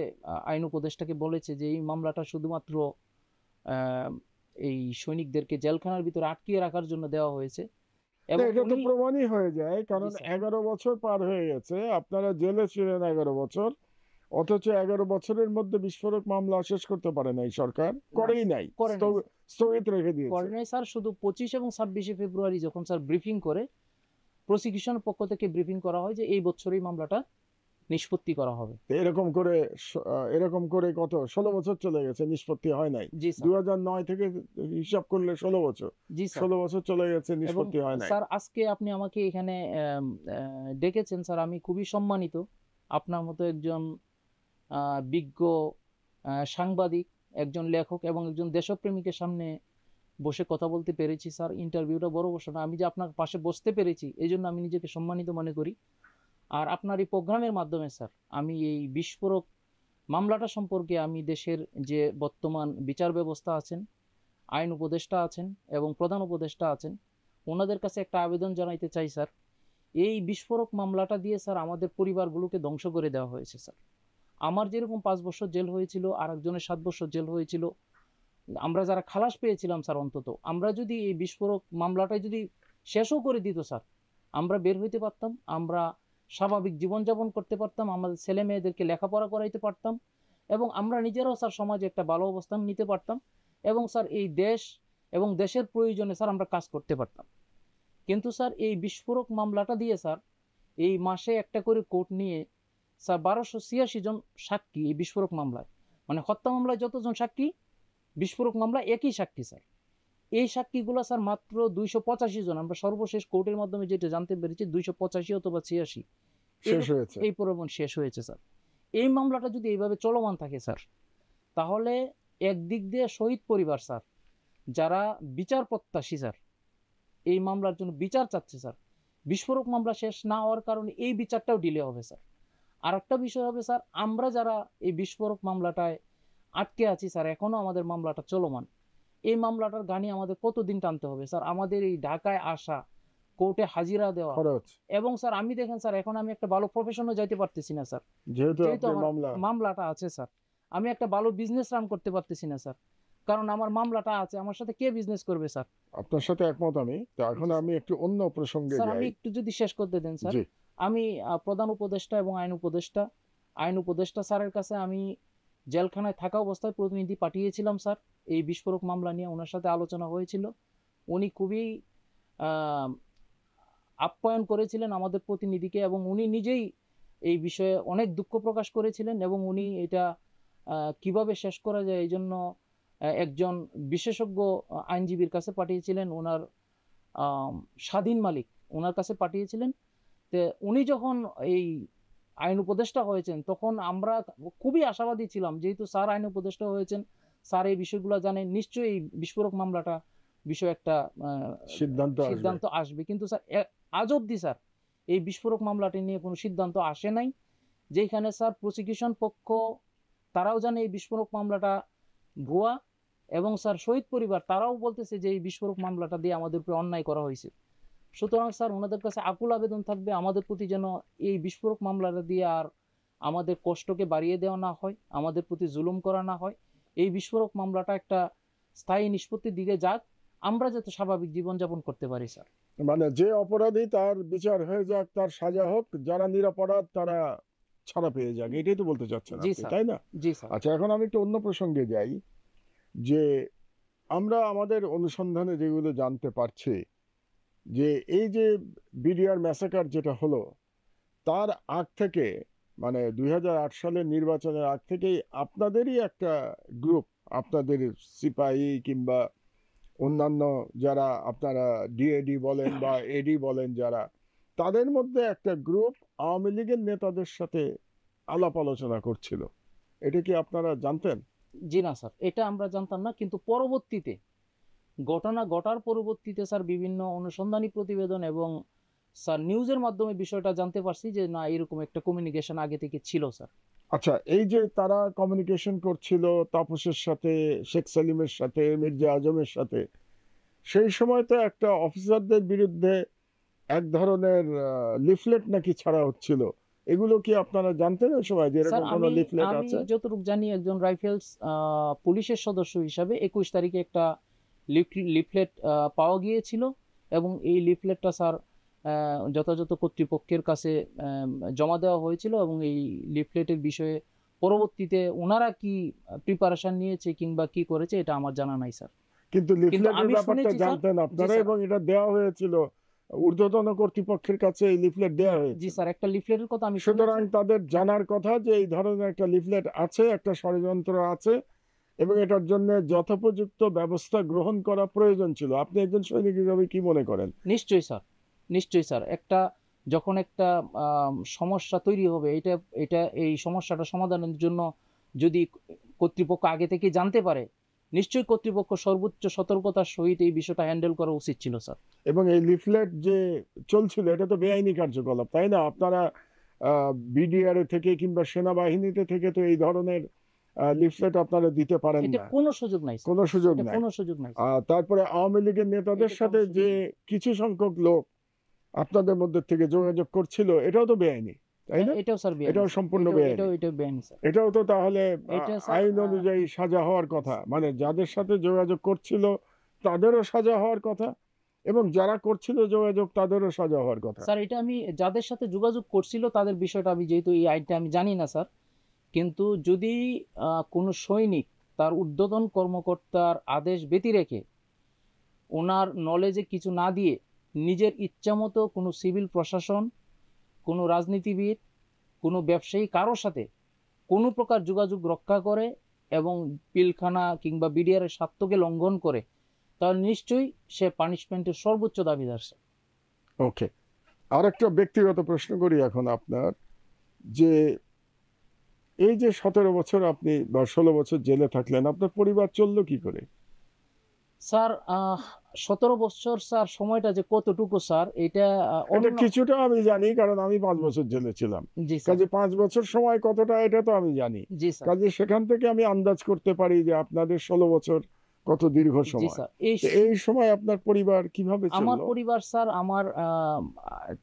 আইন উপদেষ্টাকে বলেছে যে এই মামলাটা শুধুমাত্র আহ, এই সৈনিকদেরকে জেলখানার ভিতরে আটকিয়ে রাখার জন্য দেওয়া হয়েছে না, এবং এটা তো উনি প্রমাণই হয়ে যায়, জি কারণ স্যার 11 বছর পার হয়ে গেছে, আপনারা জেলে ছিলেন 11 বছর, অথচ 11 বছরের মধ্যে বিস্ফোরক মামলা শেষ করতে পারে নাই সরকার, না করেই নাই, করে নাই স্যার, স্থগিত রেখে দিয়েছে। করে নাই স্যার। শুধু 25 এবং 26শে ফেব্রুয়ারি যখন স্যার ব্রিফিং করে, প্রসিকিউশনের পক্ষ থেকে ব্রিফিং করা হয় যে এই বছরই মামলাটা নিষ্পত্তি করা হবে। তো এরকম করে কত 16 বছর চলে গেছে, নিষ্পত্তি হয় নাই। জি স্যার। 2009 থেকে হিসাব করলে 16 বছর, জি স্যার। 16 বছর চলে গেছে, এবং নিষ্পত্তি হয় নাই। স্যার আজকে আপনি আমাকে এখানে ডেকেছেন স্যার, আমি খুবই সম্মানিত। আপনার মতো একজন বিজ্ঞ সাংবাদিক, একজন লেখক এবং একজন দেশপ্রেমিকের সামনে বসে কথা বলতে পেরেছি স্যার। ইন্টারভিউটা বড় বসে না, আমি যে আপনার পাশে বসতে পেরেছি এই জন্য আমি নিজেকে সম্মানিত মনে করি। আর আপনার এই প্রোগ্রামের মাধ্যমে স্যার আমি এই বিস্ফোরক মামলাটা সম্পর্কে আমি দেশের যে বর্তমান বিচার ব্যবস্থা আছেন, আইন উপদেষ্টা আছেন এবং প্রধান উপদেষ্টা আছেন, ওনাদের কাছে একটা আবেদন জানাইতে চাই স্যার। এই বিস্ফোরক মামলাটা দিয়ে স্যার আমাদের পরিবারগুলোকে ধ্বংস করে দেওয়া হয়েছে স্যার। আমার যেরকম 5 বছর জেল হয়েছিল, আর একজনের 7 বছর জেল হয়েছিল, আমরা যারা খালাস পেয়েছিলাম স্যার, অন্তত আমরা যদি এই বিস্ফোরক মামলাটাই যদি শেষও করে দিত স্যার, আমরা বের হইতে পারতাম, আমরা স্বাভাবিক জীবনযাপন করতে পারতাম, আমাদের ছেলে মেয়েদেরকে লেখাপড়া করাইতে পারতাম এবং আমরা নিজেরাও স্যার সমাজে একটা ভালো অবস্থান নিতে পারতাম এবং স্যার এই দেশ এবং দেশের প্রয়োজনে স্যার আমরা কাজ করতে পারতাম। কিন্তু স্যার এই বিস্ফোরক মামলাটা দিয়ে স্যার এই মাসে একটা করে কোর্ট নিয়ে স্যার 1286 জন সাক্ষী এই বিস্ফোরক মামলায়, মানে হত্যা মামলায় যতজন সাক্ষী, বিস্ফোরক মামলা একই সাক্ষী স্যার। এই সাক্ষীগুলো স্যার মাত্র 285 জন, আমরা সর্বশেষ কোর্টের মাধ্যমে যেটা জানতে পেরেছি 285 অথবা 86 শেষ হয়েছে। এই পরিমাণ শেষ হয়েছে স্যার। এই মামলাটা যদি এইভাবে চলমান থাকে স্যার, তাহলে একদিক দিয়ে শহীদ পরিবার স্যার, যারা বিচার প্রত্যাশী স্যার, এই মামলার জন্য বিচার চাচ্ছে স্যার, বিস্ফোরক মামলা শেষ না হওয়ার কারণে এই বিচারটাও ডিলে হবে স্যার। আর একটা বিষয় হবে স্যার, আমরা যারা এই বিস্ফোরক মামলাটায় আটকে আছি স্যার, এখনো আমাদের মামলাটা চলমান, এই মামলাটার গানি আমাদের কতদিন টানতে হবে স্যার? আমাদের এই ঢাকায় আসা, কোর্টে হাজিরা দেওয়া, খরচ, এবং স্যার আমি দেখেন স্যার এখন আমি একটা ভালো প্রফেশনে যাইতে পারতেছি না স্যার, যেহেতু যেহেতু আপনার আমার মামলা। মামলাটা আছে স্যার। আমি একটা ভালো বিজনেস রান করতে পারতেছি না স্যার, কারণ আমার মামলাটা আছে, আমার সাথে কে বিজনেস করবে স্যার? আপনার সাথে একমত আমি। তো এখন জি স্যার। আমি একটু অন্য প্রসঙ্গে স্যার আমি যাই। একটু যদি শেষ করতে দেন স্যার। জি। আমি প্রধান উপদেষ্টা এবং আইন উপদেষ্টা স্যারের কাছে আমি জেলখানায় থাকা অবস্থায় প্রতিনিধি পাঠিয়েছিলাম স্যার, এই বিস্ফোরক মামলা নিয়ে ওনার সাথে আলোচনা হয়েছিল। উনি খুবই আহ, আপ্যায়ন করেছিলেন আমাদের প্রতিনিধিকে এবং উনি নিজেই এই বিষয়ে অনেক দুঃখ প্রকাশ করেছিলেন এবং উনি এটা কিভাবে শেষ করা যায় এই জন্য একজন বিশেষজ্ঞ আইনজীবীর কাছে পাঠিয়েছিলেন, ওনার স্বাধীন মালিক ওনার কাছে পাঠিয়েছিলেন। তো উনি যখন এই আইন উপদেষ্টা হয়েছেন তখন আমরা খুবই আশাবাদী ছিলাম, যেহেতু স্যার আইন উপদেষ্টা হয়েছেন, স্যার এই বিষয়গুলো জানেন, নিশ্চয়ই এই বিস্ফোরক মামলাটা বিষয় একটা সিদ্ধান্ত আসবে। কিন্তু স্যার আজ অব্দি স্যার এই বিস্ফোরক মামলাটি নিয়ে কোনো সিদ্ধান্ত আসে নাই, যেখানে স্যার প্রসিকিউশন পক্ষ তারাও জানে এই বিস্ফোরক মামলাটা ভুয়া এবং স্যার শহীদ পরিবার তারাও বলতেছে যে এই বিস্ফোরক মামলাটা দিয়ে আমাদের উপরে অন্যায় করা হয়েছে। সুতরাং স্যার ওনাদের কাছে আকুল আবেদন থাকবে আমাদের প্রতি, যেন এই বিস্ফোরক মামলাটা দিয়ে আর আমাদের কষ্টকে বাড়িয়ে দেওয়া না হয়, আমাদের প্রতি জুলুম করা না হয়। এই বিস্ফোরক মামলাটা একটা স্থায়ী নিষ্পত্তির দিকে যাক, আমরা যাতে স্বাভাবিক জীবনযাপন করতে পারি স্যার। মানে যে অপরাধী তার বিচার হয়ে যাক, তার সাজা হোক, যারা নিরপরাধ তারা ছাড়া পেয়ে যাক, এটাই তো বলতে চাচ্ছেন জি আপনি, স্যার। তাই না? জি স্যার। আচ্ছা, এখন আমি একটু অন্য প্রসঙ্গে যাই। যে আমরা আমাদের অনুসন্ধানে যেগুলো জানতে পারছি, যে এই যে বিডিআর ম্যাসাকার যেটা হলো, তার আগ থেকে, মানে 2008 সালের নির্বাচনের আগ থেকেই আপনাদেরই একটা গ্রুপ, আপনাদের সিপাহী কিংবা অন্যান্য যারা আপনারা ডিএডি বলেন বা এডি বলেন যারা, তাদের মধ্যে একটা গ্রুপ আওয়ামী লীগের নেতাদের সাথে আলাপ আলোচনা করছিল। এটা কি আপনারা জানতেন? জি না স্যার, এটা আমরা জানতাম না, কিন্তু পরবর্তীতে ঘটনা ঘটার পরবর্তীতে স্যার বিভিন্ন অনুসন্ধানী প্রতিবেদন এবং স্যার নিউজের মাধ্যমে বিষয়টা জানতে পারছি যে না, এরকম একটা কমিউনিকেশন আগে থেকে ছিল স্যার। আচ্ছা, এই যে তারা কমিউনিকেশন করছিল তাপসের সাথে, শেখ সেলিমের সাথে, মির্জা আজমের সাথে, সেই সময় তো একটা অফিসারদের বিরুদ্ধে এক ধরনের লিফলেট নাকি ছাড়া হচ্ছিল, এগুলো কি আপনারা জানতেন ওই সময় যে স্যার এরকম কোনো লিফলেট আমি আছে? যতটুকু জানি একজন রাইফেলস পুলিশের সদস্য হিসাবে 21 তারিখে একটা লিফলেট পাওয়া গিয়েছিল এবং এই লিফলেটটা স্যার যথাযথ কর্তৃপক্ষের কাছে জমা দেওয়া হয়েছিল এবং এই লিফলেটের বিষয়ে পরবর্তীতে ওনারা কি প্রিপারেশন নিয়েছে কিংবা কি করেছে এটা আমার জানা নাই স্যার। কিন্তু কিন্তু লিফলেটের আমি ব্যাপারটা শুনেছি স্যার। জানতেন জি আপনারা স্যার। এবং এটা দেওয়া হয়েছিল ঊর্ধ্বতন কর্তৃপক্ষের কাছে এই লিফলেট দেওয়া জি হয়েছিল। স্যার, একটা লিফলেটের কথা আমি সুতরাং শুনেছি। তাদের জানার কথা যে এই ধরনের একটা লিফলেট আছে, একটা ষড়যন্ত্র আছে এবং এটার জন্য যথোপযুক্ত ব্যবস্থা গ্রহণ করা প্রয়োজন ছিল। আপনি একজন সৈনিক হিসেবে কি মনে করেন? নিশ্চয়ই স্যার, নিশ্চয়ই স্যার। যখন একটা সমস্যা তৈরি হবে, এটা এটা এই সমস্যাটা সমাধানের জন্য যদি কর্তৃপক্ষ আগে থেকে জানতে পারে, নিশ্চয়ই কর্তৃপক্ষ সর্বোচ্চ সতর্কতার সহিত এই বিষয়টা হ্যান্ডেল করা উচিত ছিল স্যার। এবং এই লিফলেট যে চলছিল এটা তো বেআইনি কার্যকলাপ, তাই না? আপনারা বিডিআর থেকে কিংবা সেনাবাহিনীতে থেকে তো এই ধরনের লিফলেট আপনারা দিতে পারেন এটা না, কোনো সুযোগ নাই স্যার, কোনো সুযোগ এটা নাই। কোনো সুযোগ নাই স্যার। তারপরে আওয়ামী লীগের নেতাদের এটা কোনো সাথে সুযোগ যে নেই। কিছু সংখ্যক লোক আপনাদের মধ্যে থেকে যোগাযোগ করছিল, এটাও তো বেআইনি, তাই না? এটাও স্যার বেআইনি এটাও স্যার। সম্পূর্ণ এটাও বেআইনি। এটাও এটাও বেআইনি স্যার। এটাও তো তাহলে এটা স্যার আইন অনুযায়ী সাজা হওয়ার কথা, মানে যাদের সাথে যোগাযোগ করছিল তাদেরও সাজা হওয়ার কথা এবং যারা করছিল যোগাযোগ তাদেরও সাজা হওয়ার কথা। স্যার এটা আমি যাদের সাথে যোগাযোগ করছিল তাদের বিষয়টা আমি যেহেতু এই আইনটা আমি জানি না স্যার, কিন্তু যদি কোনো সৈনিক তার ঊর্ধ্বতন কর্মকর্তার আদেশ ব্যতি রেখে ওনার নলেজে কিছু না দিয়ে নিজের ইচ্ছামতো কোনো সিভিল প্রশাসন, কোনো রাজনীতিবিদ, কোনো ব্যবসায়ী কারোর সাথে কোনো প্রকার যোগাযোগ রক্ষা করে এবং পিলখানা কিংবা বিডিআরের স্বার্থকে লঙ্ঘন করে, তাহলে নিশ্চয়ই সে পানিশমেন্টের সর্বোচ্চ দাবিদার স্যার। ওকে, আর একটা ব্যক্তিগত প্রশ্ন করি এখন আপনার, যে এই যে 17 বছর আপনি বা 16 বছর জেলে থাকলেন, আপনার পরিবার চললো কি করে? স্যার 17 বছর স্যার সময়টা যে কতটুকু স্যার এটা এটা অন্য। কিছুটা আমি জানি, কারণ আমি 5 বছর জেলে ছিলাম। জি স্যার। কাজে 5 বছর সময় কতটা এটা তো আমি জানি। জি স্যার। কাজে সেখান থেকে আমি আন্দাজ করতে পারি যে আপনাদের 16 বছর কত দীর্ঘ জি সময়। স্যার। তো এই সময় আপনার পরিবার কিভাবে আমার চললো? পরিবার স্যার আমার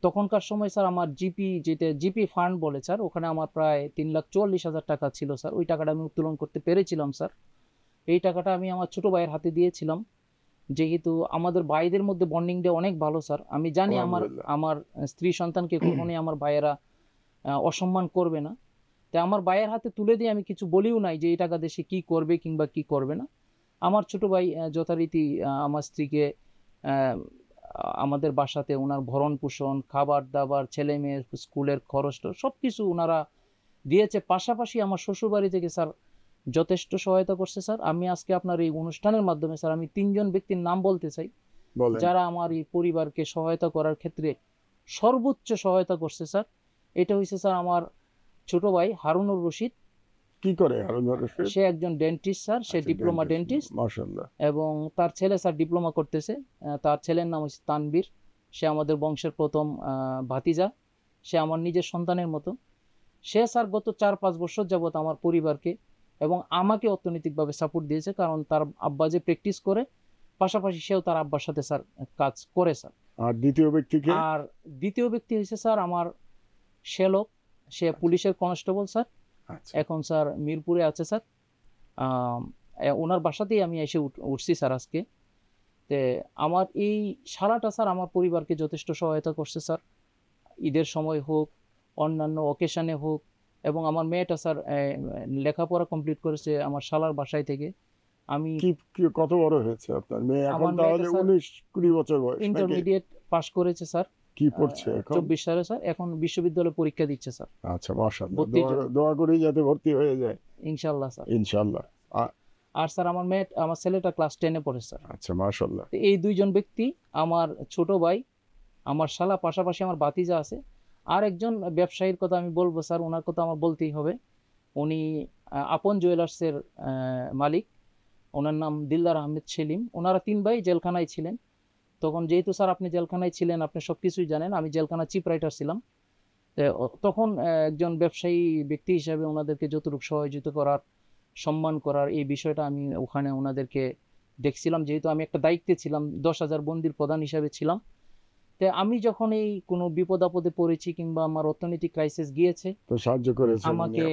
তখনকার সময় স্যার আমার জিপি, যেটা জিপি ফান্ড বলে স্যার, ওখানে আমার প্রায় 3,44,000 টাকা ছিল স্যার। ওই টাকাটা আমি উত্তোলন করতে পেরেছিলাম স্যার। এই টাকাটা আমি আমার ছোট ভাইয়ের হাতে দিয়েছিলাম, যেহেতু আমাদের ভাইদের মধ্যে বন্ডিংটা অনেক ভালো স্যার। আমি জানি আমার আলহামদুলিল্লাহ। আমার স্ত্রী সন্তানকে কখনোই আমার ভাইয়েরা অসম্মান করবে না। তাই আমার ভাইয়ের হাতে তুলে দিয়ে আমি কিছু বলিও নাই যে এই টাকা দেশে কি করবে কিংবা কি করবে না। আমার ছোট ভাই যথারীতি আমার স্ত্রীকে আহ, আমাদের বাসাতে ওনার ভরণ পোষণ, খাবার দাবার, ছেলে মেয়ের স্কুলের খরচ সব কিছু ওনারা দিয়েছে। পাশাপাশি আমার শ্বশুর বাড়ি থেকে স্যার যথেষ্ট সহায়তা করছে স্যার। আমি আজকে আপনার এই অনুষ্ঠানের মাধ্যমে স্যার আমি 3জন ব্যক্তির নাম বলতে চাই বলেন। যারা আমার এই পরিবারকে সহায়তা করার ক্ষেত্রে সর্বোচ্চ সহায়তা করছে স্যার। এটা হয়েছে স্যার আমার ছোট ভাই হারুনুর রশিদ। কি করে হারুনুর রশিদ? সে একজন ডেন্টিস্ট স্যার, সে আচ্ছা, ডিপ্লোমা ডেন্টিস্ট। ডেন্টিস্ট মাশাআল্লাহ। এবং তার ছেলে স্যার ডিপ্লোমা করতেছে। তার ছেলের নাম হচ্ছে তানবীর। সে আমাদের বংশের প্রথম ভাতিজা। সে আমার নিজের সন্তানের মতো। সে স্যার গত 4-5 বছর যাবত আমার পরিবারকে এবং আমাকে অর্থনৈতিকভাবে সাপোর্ট দিয়েছে, কারণ তার আব্বা যে প্র্যাকটিস করে পাশাপাশি সেও তার আব্বার সাথে স্যার কাজ করে স্যার। আর দ্বিতীয় ব্যক্তিকে? আর দ্বিতীয় ব্যক্তি হয়েছে স্যার আমার শ্যালক, সে পুলিশের কনস্টেবল স্যার। আচ্ছা। এখন স্যার মিরপুরে আছে স্যার। ওনার বাসাতেই আমি এসে উঠছি স্যার আজকে। তে আমার এই শালাটা স্যার আমার পরিবারকে যথেষ্ট সহায়তা করছে স্যার, ঈদের সময় হোক, অন্যান্য অকেশনে হোক। এবং আমার মেয়েটা স্যার লেখাপড়া কমপ্লিট করেছে আমার শালার বাসায় থেকে। আমি কত বড় হয়েছে আপনার মেয়ে এখন? আমার মেয়েটা তাহলে স্যার 19-20 বছর বয়স নাকি? ইন্টারমিডিয়েট পাশ করেছে স্যার। কি পড়ছে এখন? 24 সালে স্যার, এখন বিশ্ববিদ্যালয়ে পরীক্ষা দিচ্ছে স্যার। আচ্ছা, মাশাআল্লাহ। ভর্তির জন্য। দোয়া করি যাতে ভর্তি হয়ে যায় ইনশাআল্লাহ স্যার। ইনশাআল্লাহ। আর স্যার আমার ছেলেটা ক্লাস 10-এ পড়ে স্যার। আচ্ছা, মাশাআল্লাহ। তো এই 2জন ব্যক্তি, আমার ছোট ভাই, আমার শালা, পাশাপাশি আমার ভাতিজা আছে। আর একজন ব্যবসায়ীর কথা আমি বলবো স্যার, ওনার কথা আমার বলতেই হবে। উনি আপন জুয়েলার্সের মালিক। ওনার নাম দিলদার আহমেদ সেলিম। ওনারা 3 ভাই জেলখানায় ছিলেন। তখন যেহেতু স্যার আপনি জেলখানায় ছিলেন, আপনি সব কিছুই জানেন, আমি জেলখানার চিফ রাইটার ছিলাম। তখন একজন ব্যবসায়ী ব্যক্তি হিসাবে ওনাদেরকে যতটুকু সহযোগিতা করার, সম্মান করার, এই বিষয়টা আমি ওখানে ওনাদেরকে দেখছিলাম। যেহেতু আমি একটা দায়িত্বে ছিলাম, 10,000 বন্দির প্রধান হিসাবে ছিলাম। তো আমি যখন এই কোনো বিপদ আপদে পড়েছি কিংবা আমার অর্থনৈতিক ক্রাইসিস গিয়েছে, তো সাহায্য করেছেন উনি আমাকে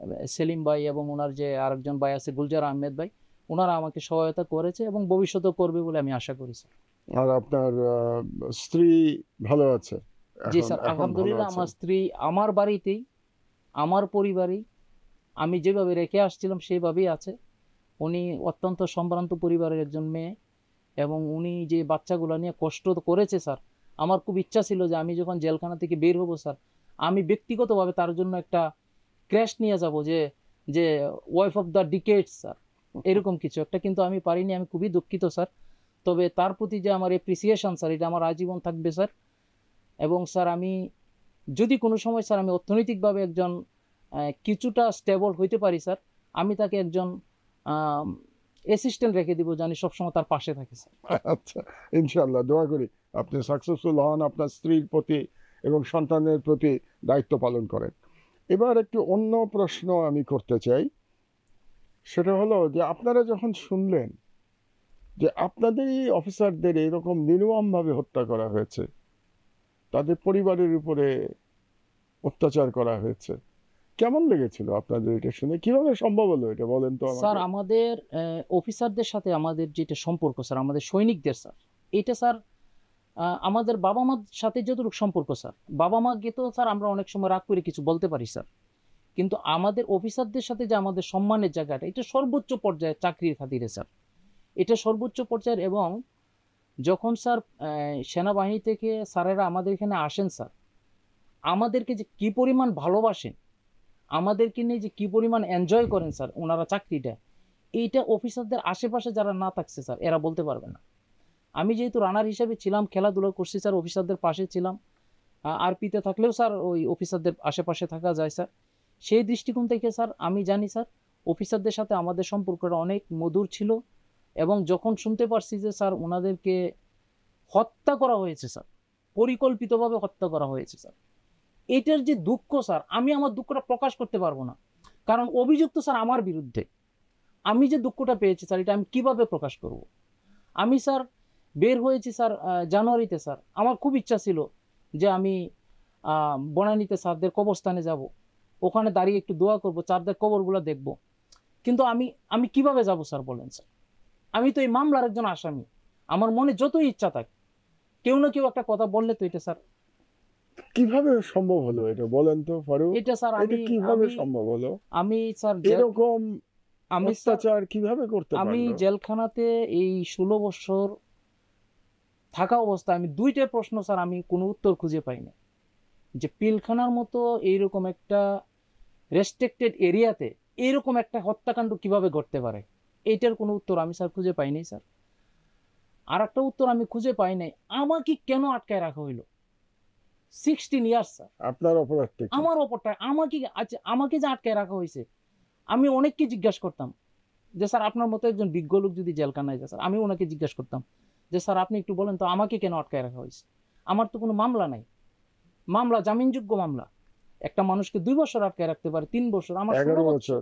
আপনাকে। সেলিম ভাই এবং ওনার যে আরেকজন ভাই আছে গুলজার আহমেদ ভাই, ওনারা আমাকে সহায়তা করেছে এবং ভবিষ্যতেও করবে বলে আমি আশা করি স্যার। আর আপনার স্ত্রী ভালো আছে? জি এখন স্যার, এখন ভালো আলহামদুলিল্লাহ আছেন? আমার স্ত্রী আমার বাড়িতেই, আমার পরিবারেই আমি যেভাবে রেখে আসছিলাম সেইভাবেই আছে। উনি অত্যন্ত সম্ভ্রান্ত পরিবারের একজন মেয়ে এবং উনি যে বাচ্চাগুলো নিয়ে কষ্ট তো করেছে স্যার, আমার খুব ইচ্ছা ছিল যে আমি যখন জেলখানা থেকে বের হব স্যার, আমি ব্যক্তিগতভাবে তার জন্য একটা ক্র্যাশ নিয়ে যাব, যে যে ওয়াইফ অফ দ্য ডিকেডস স্যার, এরকম কিছু একটা, কিন্তু আমি পারিনি। আমি খুবই দুঃখিত স্যার। তবে তার প্রতি যে আমার এপ্রিসিয়েশন স্যার, এটা আমার আজীবন থাকবে স্যার। এবং স্যার আমি যদি কোনো সময় স্যার আমি অর্থনৈতিকভাবে একজন কিছুটা স্টেবল হইতে পারি স্যার, আমি তাকে একজন অ্যাসিস্ট্যান্ট রেখে দিব, জানি সবসময় তার পাশে থাকে স্যার। আচ্ছা, ইনশাআল্লাহ দোয়া করি আপনি সাকসেসফুল হন, আপনার স্ত্রীর প্রতি এবং সন্তানের প্রতি দায়িত্ব পালন করেন। এবার একটু অন্য প্রশ্ন আমি করতে চাই। সেটা হলো যে আপনারা যখন শুনলেন যে আপনাদেরই অফিসারদের এরকম নির্মমভাবে হত্যা করা হয়েছে, তাদের পরিবারের উপরে অত্যাচার করা হয়েছে, কেমন লেগেছিল আপনাদের এটা শুনে? কিভাবে সম্ভব হলো এটা বলেন তো স্যার আমাকে। আমাদের অফিসারদের সাথে আমাদের যেটা সম্পর্ক স্যার, আমাদের সৈনিকদের স্যার, এটা স্যার আমাদের বাবা মার সাথে যতটুকু সম্পর্ক স্যার, বাবা মাকে তো স্যার আমরা অনেক সময় রাগ করে কিছু বলতে পারি স্যার, কিন্তু আমাদের অফিসারদের সাথে যে আমাদের সম্মানের জায়গাটা, এটা সর্বোচ্চ পর্যায়ে চাকরির খাতিরে স্যার, এটা সর্বোচ্চ পর্যায়ের। এবং যখন স্যার সেনাবাহিনী থেকে স্যারেরা আমাদের এখানে আসেন স্যার, আমাদেরকে যে কি পরিমাণ ভালোবাসেন, আমাদেরকে নিয়ে যে কি পরিমাণ এনজয় করেন স্যার ওনারা চাকরিটা, এইটা অফিসারদের আশেপাশে যারা না থাকছে স্যার এরা বলতে পারবে না। আমি যেহেতু রানার হিসেবে ছিলাম, খেলাধুলা করছি স্যার, অফিসারদের পাশে ছিলাম, আরপিতে থাকলেও স্যার ওই অফিসারদের আশেপাশে থাকা যায় স্যার। সেই দৃষ্টিকোণ থেকে স্যার আমি জানি স্যার অফিসারদের সাথে আমাদের সম্পর্কটা অনেক মধুর ছিল। এবং যখন শুনতে পারছি যে স্যার ওনাদেরকে হত্যা করা হয়েছে স্যার, পরিকল্পিতভাবে হত্যা করা হয়েছে স্যার, এটার যে দুঃখ স্যার, আমি আমার দুঃখটা প্রকাশ করতে পারবো না, কারণ অভিযুক্ত স্যার আমার বিরুদ্ধে। আমি যে দুঃখটা পেয়েছি স্যার, এটা আমি কিভাবে প্রকাশ করব? আমি স্যার বের হয়েছি স্যার জানুয়ারিতে স্যার, আমার খুব ইচ্ছা ছিল যে আমি বনানীতে স্যারদের কবরস্থানে যাব, ওখানে দাঁড়িয়ে একটু দোয়া করব, স্যারদের কবরগুলো দেখব। কিন্তু আমি আমি কিভাবে যাব স্যার বলেন স্যার? আমি তো এই মামলার একজন আসামি, আমার মনে যতই ইচ্ছা থাকে, কেউ না কেউ একটা কথা বললে তো এটা স্যার, কিভাবে সম্ভব হলো এটা বলেন তো ফারুক? এটা স্যার এটা আমি কিভাবে আমি সম্ভব হলো? আমি স্যার এরকম আমি স্যার অত্যাচার কিভাবে করতে আমি পারলো? জেলখানাতে এই 16 বছর থাকা অবস্থায় আমি দুইটা প্রশ্ন স্যার আমি কোনো উত্তর খুঁজে পাইনি, যে পিলখানার মতো এইরকম একটা রেস্ট্রিক্টেড এরিয়াতে এইরকম একটা হত্যাকাণ্ড কিভাবে ঘটতে পারে, এইটার কোনো উত্তর আমি স্যার খুঁজে পাইনি স্যার। আর একটা উত্তর আমি খুঁজে পাই নাই, আমাকে কেন আটকায় রাখা হইলো 16 ইয়ার্স স্যার? আপনার অপরাধটা কি? আমার ওপরটা আমাকে, আচ্ছা আমাকে যে আটকায় রাখা হয়েছে, আমি অনেককে জিজ্ঞাসা করতাম যে স্যার আপনার মতো একজন বিজ্ঞ লোক যদি জেলখানায় যায় স্যার, আমি ওনাকে জিজ্ঞাসা করতাম যে স্যার আপনি একটু বলেন তো আমাকে কেন আটকায় রাখা হয়েছে? আমার তো কোনো মামলা নাই, মামলা জামিনযোগ্য মামলা, একটা মানুষকে 2 বছর আটকায় রাখতে পারে, 3 বছর, আমার 11 16 বছর,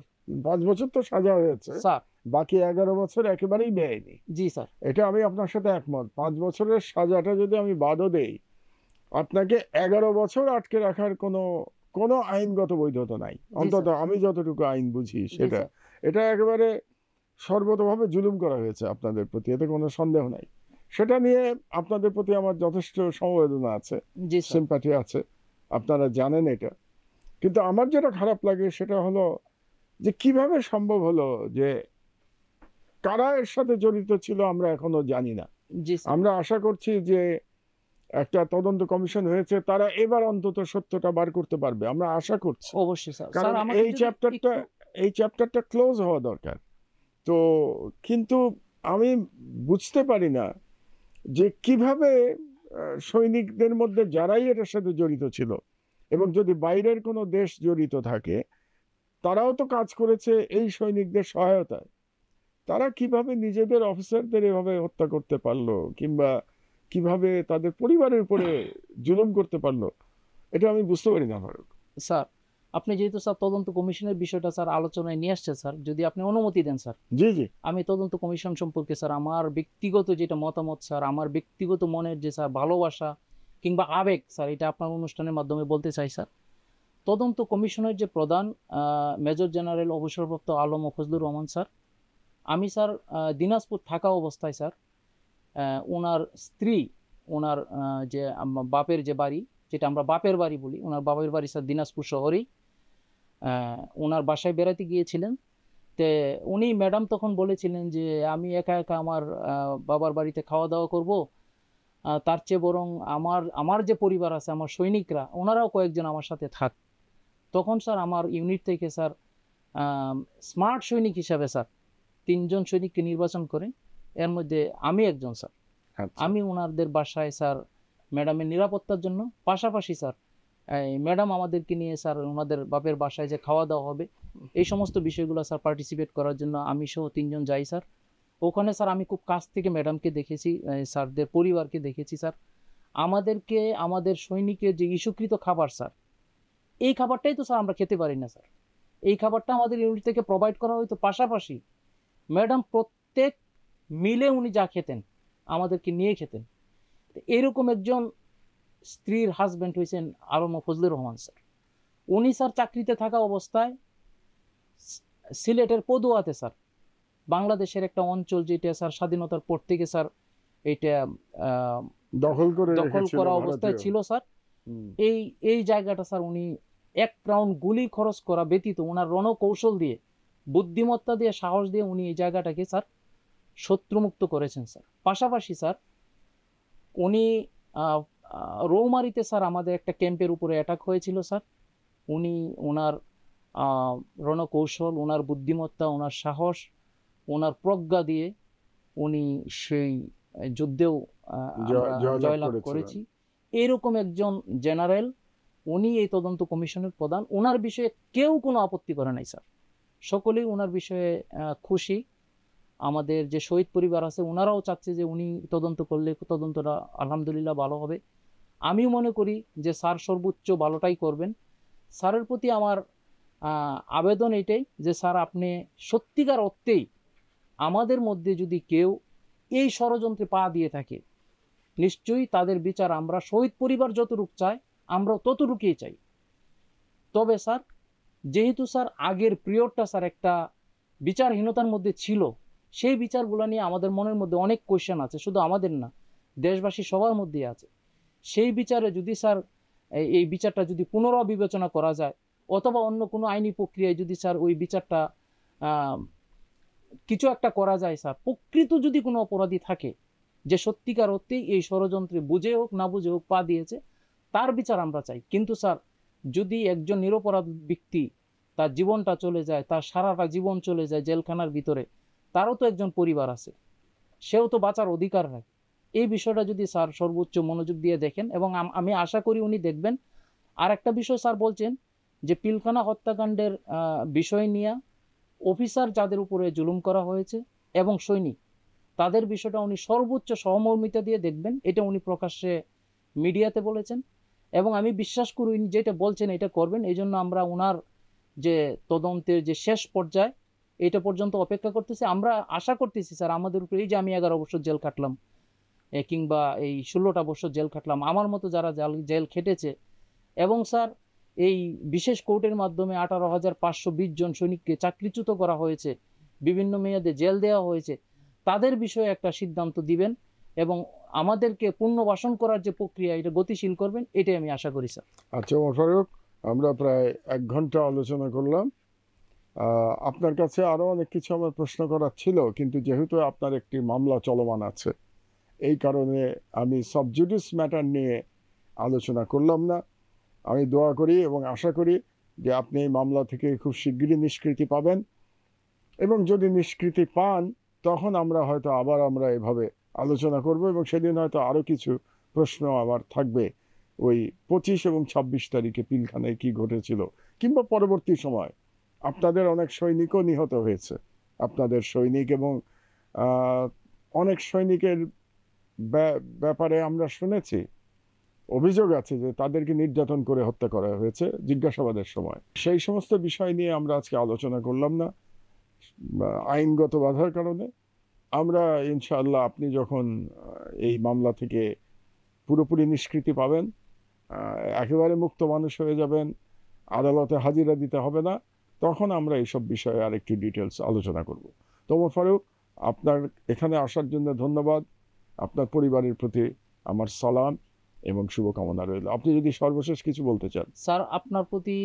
5 বছর তো সাজা হয়েছে, স্যার। বাকি 11 বছর একেবারেই বেআইনি। জি স্যার। এটা আমি আপনার সাথে একমত। 5 বছরের সাজাটা যদি আমি বাদও দেই, আপনাকে 11 বছর আটকে রাখার কোনো কোনো আইনগত বৈধতা নাই, জি অন্তত স্যার। আমি যতটুকু আইন বুঝি জি সেটা। স্যার। এটা একেবারে সর্বতভাবে জুলুম করা হয়েছে আপনাদের প্রতি, এতে কোনো সন্দেহ নাই। সেটা নিয়ে আপনাদের প্রতি আমার যথেষ্ট সমবেদনা আছে, জি স্যার। সিম্প্যাথি আছে, আপনারা জানেন এটা। কিন্তু আমার যেটা খারাপ লাগে সেটা হলো যে কিভাবে সম্ভব হলো যে কারা এর সাথে জড়িত ছিল আমরা এখনো জানি না। জি স্যার। আমরা আশা করছি যে একটা তদন্ত কমিশন হয়েছে, তারা এবার অন্তত সত্যটা বার করতে পারবে, আমরা আশা করছি। অবশ্যই স্যার। কারণ স্যার আমাকে এই যদি চ্যাপ্টারটা একটু, এই চ্যাপ্টারটা ক্লোজ হওয়া দরকার। তো কিন্তু আমি বুঝতে পারি না যে কিভাবে সৈনিকদের মধ্যে যারাই এটার সাথে জড়িত ছিল, এবং যদি বাইরের কোনো দেশ জড়িত থাকে, তারাও তো কাজ করেছে এই সৈনিকদের সহায়তায়, তারা কিভাবে নিজেদের অফিসারদের এভাবে হত্যা করতে পারলো, কিংবা কিভাবে তাদের পরিবারের উপরে জুলুম করতে পারলো, এটা আমি বুঝতে পারি না ফারুক। স্যার আপনি যেহেতু স্যার তদন্ত কমিশনের বিষয়টা স্যার আলোচনায় নিয়ে আসছে স্যার, যদি আপনি অনুমতি দেন স্যার, জি জি, আমি তদন্ত কমিশন সম্পর্কে স্যার আমার ব্যক্তিগত যেটা মতামত স্যার, আমার ব্যক্তিগত মনের যে স্যার ভালোবাসা কিংবা আবেগ স্যার, এটা আপনার অনুষ্ঠানের মাধ্যমে বলতে চাই স্যার। তদন্ত কমিশনের যে প্রধান মেজর জেনারেল অবসরপ্রাপ্ত আলম ও ফজলুর রহমান স্যার, আমি স্যার দিনাজপুর থাকা অবস্থায় স্যার ওনার স্ত্রী, ওনার যে বাপের যে বাড়ি, যেটা আমরা বাপের বাড়ি বলি, ওনার বাপের বাড়ি স্যার দিনাজপুর শহরেই, ওনার বাসায় বেড়াতে গিয়েছিলেন। তে উনি ম্যাডাম তখন বলেছিলেন যে আমি একা একা আমার বাবার বাড়িতে খাওয়া দাওয়া করব, তার চেয়ে বরং আমার আমার যে পরিবার আছে, আমার সৈনিকরা, ওনারাও কয়েকজন আমার সাথে থাক। তখন স্যার আমার ইউনিট থেকে স্যার স্মার্ট সৈনিক হিসাবে স্যার 3জন সৈনিককে নির্বাচন করে, এর মধ্যে আমি একজন স্যার। আচ্ছা। আমি ওনাদের বাসায় স্যার ম্যাডামের নিরাপত্তার জন্য, পাশাপাশি স্যার ম্যাডাম আমাদেরকে নিয়ে স্যার ওনাদের বাপের বাসায় যে খাওয়া দাওয়া হবে, এই সমস্ত বিষয়গুলো স্যার পার্টিসিপেট করার জন্য আমি সহ 3জন যাই স্যার। ওখানে স্যার আমি খুব কাছ থেকে ম্যাডামকে দেখেছি, স্যারদের পরিবারকে দেখেছি স্যার। আমাদেরকে আমাদের সৈনিকের যে ইস্যুকৃত খাবার স্যার, এই খাবারটাই তো স্যার আমরা খেতে পারি না স্যার। এই খাবারটা আমাদের ইউনিট থেকে প্রোভাইড করা হয়তো, পাশাপাশি ম্যাডাম প্রত্যেক মিলে উনি যা খেতেন আমাদেরকে নিয়ে খেতেন। এরকম একজন স্ত্রীর হাজব্যান্ড হয়েছেন আলম ফজলুর রহমান স্যার। উনি স্যার চাকরিতে থাকা অবস্থায় সিলেটের পদুয়াতে স্যার, বাংলাদেশের একটা অঞ্চল যেটা স্যার স্বাধীনতার পর থেকে স্যার এটা দখল করা অবস্থায় ছিল স্যার। এই জায়গাটা স্যার উনি 1 রাউন্ড গুলি খরচ করা ব্যতীত ওনার রণকৌশল দিয়ে, বুদ্ধিমত্তা দিয়ে, সাহস দিয়ে উনি এই জায়গাটাকে স্যার শত্রুমুক্ত করেছেন স্যার। পাশাপাশি স্যার উনি রৌমারিতে স্যার আমাদের একটা ক্যাম্পের উপরে অ্যাটাক হয়েছিল স্যার। উনি ওনার রণকৌশল, ওনার বুদ্ধিমত্তা, ওনার সাহস, ওনার প্রজ্ঞা দিয়ে উনি সেই যুদ্ধেও জয়লাভ করেছি। এরকম একজন জেনারেল, উনি এই তদন্ত কমিশনের প্রধান। ওনার বিষয়ে কেউ কোনো আপত্তি করে নাই স্যার, সকলেই ওনার বিষয়ে খুশি। আমাদের যে শহীদ পরিবার আছে ওনারাও চাচ্ছে যে উনি তদন্ত করলে তদন্তটা আলহামদুলিল্লাহ ভালো হবে। আমিও মনে করি যে স্যার সর্বোচ্চ ভালোটাই করবেন। স্যারের প্রতি আমার আবেদন এটাই যে স্যার আপনি সত্যিকার অর্থেই আমাদের মধ্যে যদি কেউ এই ষড়যন্ত্রে পা দিয়ে থাকে, নিশ্চয়ই তাদের বিচার আমরা শহীদ পরিবার যতটুক চাই আমরা ততটুকুই চাই। তবে স্যার যেহেতু স্যার আগের পিরিয়ডটা স্যার একটা বিচারহীনতার মধ্যে ছিল, সেই বিচারগুলো নিয়ে আমাদের মনের মধ্যে অনেক কোয়েশ্চেন আছে, শুধু আমাদের না, দেশবাসী সবার মধ্যেই আছে। সেই বিচারে যদি স্যার এই বিচারটা যদি পুনরাবিবেচনা করা যায়, অথবা অন্য কোনো আইনি প্রক্রিয়ায় যদি স্যার ওই বিচারটা কিছু একটা করা যায় স্যার, প্রকৃত যদি কোনো অপরাধী থাকে যে সত্যিকার অর্থেই এই ষড়যন্ত্রে বুঝে হোক না বুঝে হোক পা দিয়েছে, তার বিচার আমরা চাই। কিন্তু স্যার যদি একজন নিরপরাধ ব্যক্তি তার জীবনটা চলে যায়, তার সারাটা জীবন চলে যায় জেলখানার ভিতরে, তারও তো একজন পরিবার আছে, সেও তো বাঁচার অধিকার রাখে। এই বিষয়টা যদি স্যার সর্বোচ্চ মনোযোগ দিয়ে দেখেন, এবং আমি আশা করি উনি দেখবেন। আর একটা বিষয় স্যার বলছেন যে পিলখানা হত্যাকাণ্ডের বিষয় নিয়ে অফিসার যাদের উপরে জুলুম করা হয়েছে এবং সৈনিক, তাদের বিষয়টা উনি সর্বোচ্চ সহমর্মিতা দিয়ে দেখবেন, এটা উনি প্রকাশ্যে মিডিয়াতে বলেছেন। এবং আমি বিশ্বাস করি উনি যেটা বলছেন এটা করবেন। এই জন্য আমরা ওনার যে তদন্তের যে শেষ পর্যায়ে এটা পর্যন্ত অপেক্ষা করতেছি। আমরা আশা করতেছি স্যার আমাদের উপরে, এই যে আমি 11 বছর জেল কাটলাম কিংবা এই 16টা বছর জেল কাটলাম, আমার মতো যারা জেল খেটেছে, এবং স্যার এই বিশেষ কোর্টের মাধ্যমে 18,520 জন সৈনিককে চাকরিচ্যুত করা হয়েছে, বিভিন্ন মেয়াদে জেল দেওয়া হয়েছে, তাদের বিষয়ে একটা সিদ্ধান্ত দিবেন এবং আমাদেরকে পুনর্বাসন করার যে প্রক্রিয়া এটা গতিশীল করবেন, এটাই আমি আশা করি স্যার। আচ্ছা ওমর ফারুক, আমরা প্রায় 1 ঘন্টা আলোচনা করলাম। আপনার কাছে আরও অনেক কিছু আমার প্রশ্ন করার ছিল, কিন্তু যেহেতু আপনার একটি মামলা চলমান আছে, এই কারণে আমি সাবজুডিস ম্যাটার নিয়ে আলোচনা করলাম না। আমি দোয়া করি এবং আশা করি যে আপনি এই মামলা থেকে খুব শিগগিরই নিষ্কৃতি পাবেন, এবং যদি নিষ্কৃতি পান তখন আমরা হয়তো আবার এভাবে আলোচনা করব, এবং সেদিন হয়তো আরও কিছু প্রশ্ন আমার থাকবে, ওই 25 এবং 26 তারিখে পিলখানায় কি ঘটেছিল, কিংবা পরবর্তী সময় আপনাদের অনেক সৈনিকও নিহত হয়েছে। আপনাদের সৈনিক এবং অনেক সৈনিকের ব্যাপারে আমরা শুনেছি, অভিযোগ আছে যে তাদেরকে নির্যাতন করে হত্যা করা হয়েছে জিজ্ঞাসাবাদের সময়। সেই সমস্ত বিষয় নিয়ে আমরা আজকে আলোচনা করলাম না আইনগত বাধার কারণে। আমরা ইনশাআল্লাহ আপনি যখন এই মামলা থেকে পুরোপুরি নিষ্কৃতি পাবেন, একেবারে মুক্ত মানুষ হয়ে যাবেন, আদালতে হাজিরা দিতে হবে না, তখন আমরা এইসব বিষয়ে আরেকটু ডিটেলস আলোচনা করব। তো ওমর ফারুক, আপনার এখানে আসার জন্য ধন্যবাদ। আপনার পরিবারের প্রতি আমার সালাম এবং শুভকামনা রইল। আপনি যদি সর্বশেষ কিছু বলতে চান। স্যার, আপনার প্রতি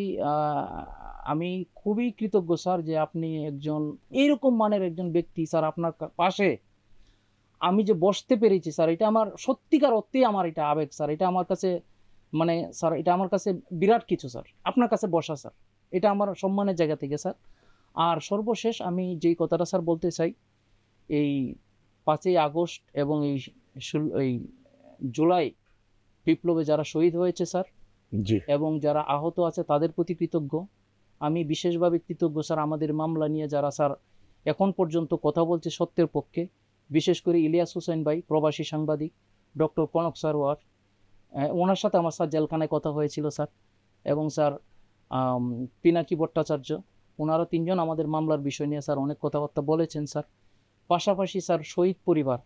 আমি খুবই কৃতজ্ঞ স্যার, যে আপনি একজন এইরকম মানের একজন ব্যক্তি স্যার। আপনার পাশে আমি যে বসতে পেরেছি স্যার, এটা আমার সত্যিকার অর্থেই আমার এটা আবেগ স্যার। এটা আমার কাছে মানে স্যার, এটা আমার কাছে বিরাট কিছু স্যার, আপনার কাছে বসা স্যার। এটা আমার সম্মানের জায়গা থেকে স্যার। আর সর্বশেষ আমি যেই কথাটা স্যার বলতে চাই, এই 5ই আগস্ট এবং এই জুলাই বিপ্লবে যারা শহীদ হয়েছে স্যার, জি, এবং যারা আহত আছে তাদের প্রতি কৃতজ্ঞ। আমি বিশেষভাবে কৃতজ্ঞ স্যার আমাদের মামলা নিয়ে যারা স্যার এখন পর্যন্ত কথা বলছে সত্যের পক্ষে, বিশেষ করে ইলিয়াস হোসেন ভাই, প্রবাসী সাংবাদিক, ডক্টর কনক সারওয়ার, ওনার সাথে আমার স্যার জেলখানায় কথা হয়েছিল স্যার, এবং স্যার পিনাকি ভট্টাচার্য, ওনারা 3জন আমাদের মামলার বিষয় নিয়ে স্যার অনেক কথাবার্তা বলেছেন স্যার। পাশাপাশি স্যার শহীদ পরিবার,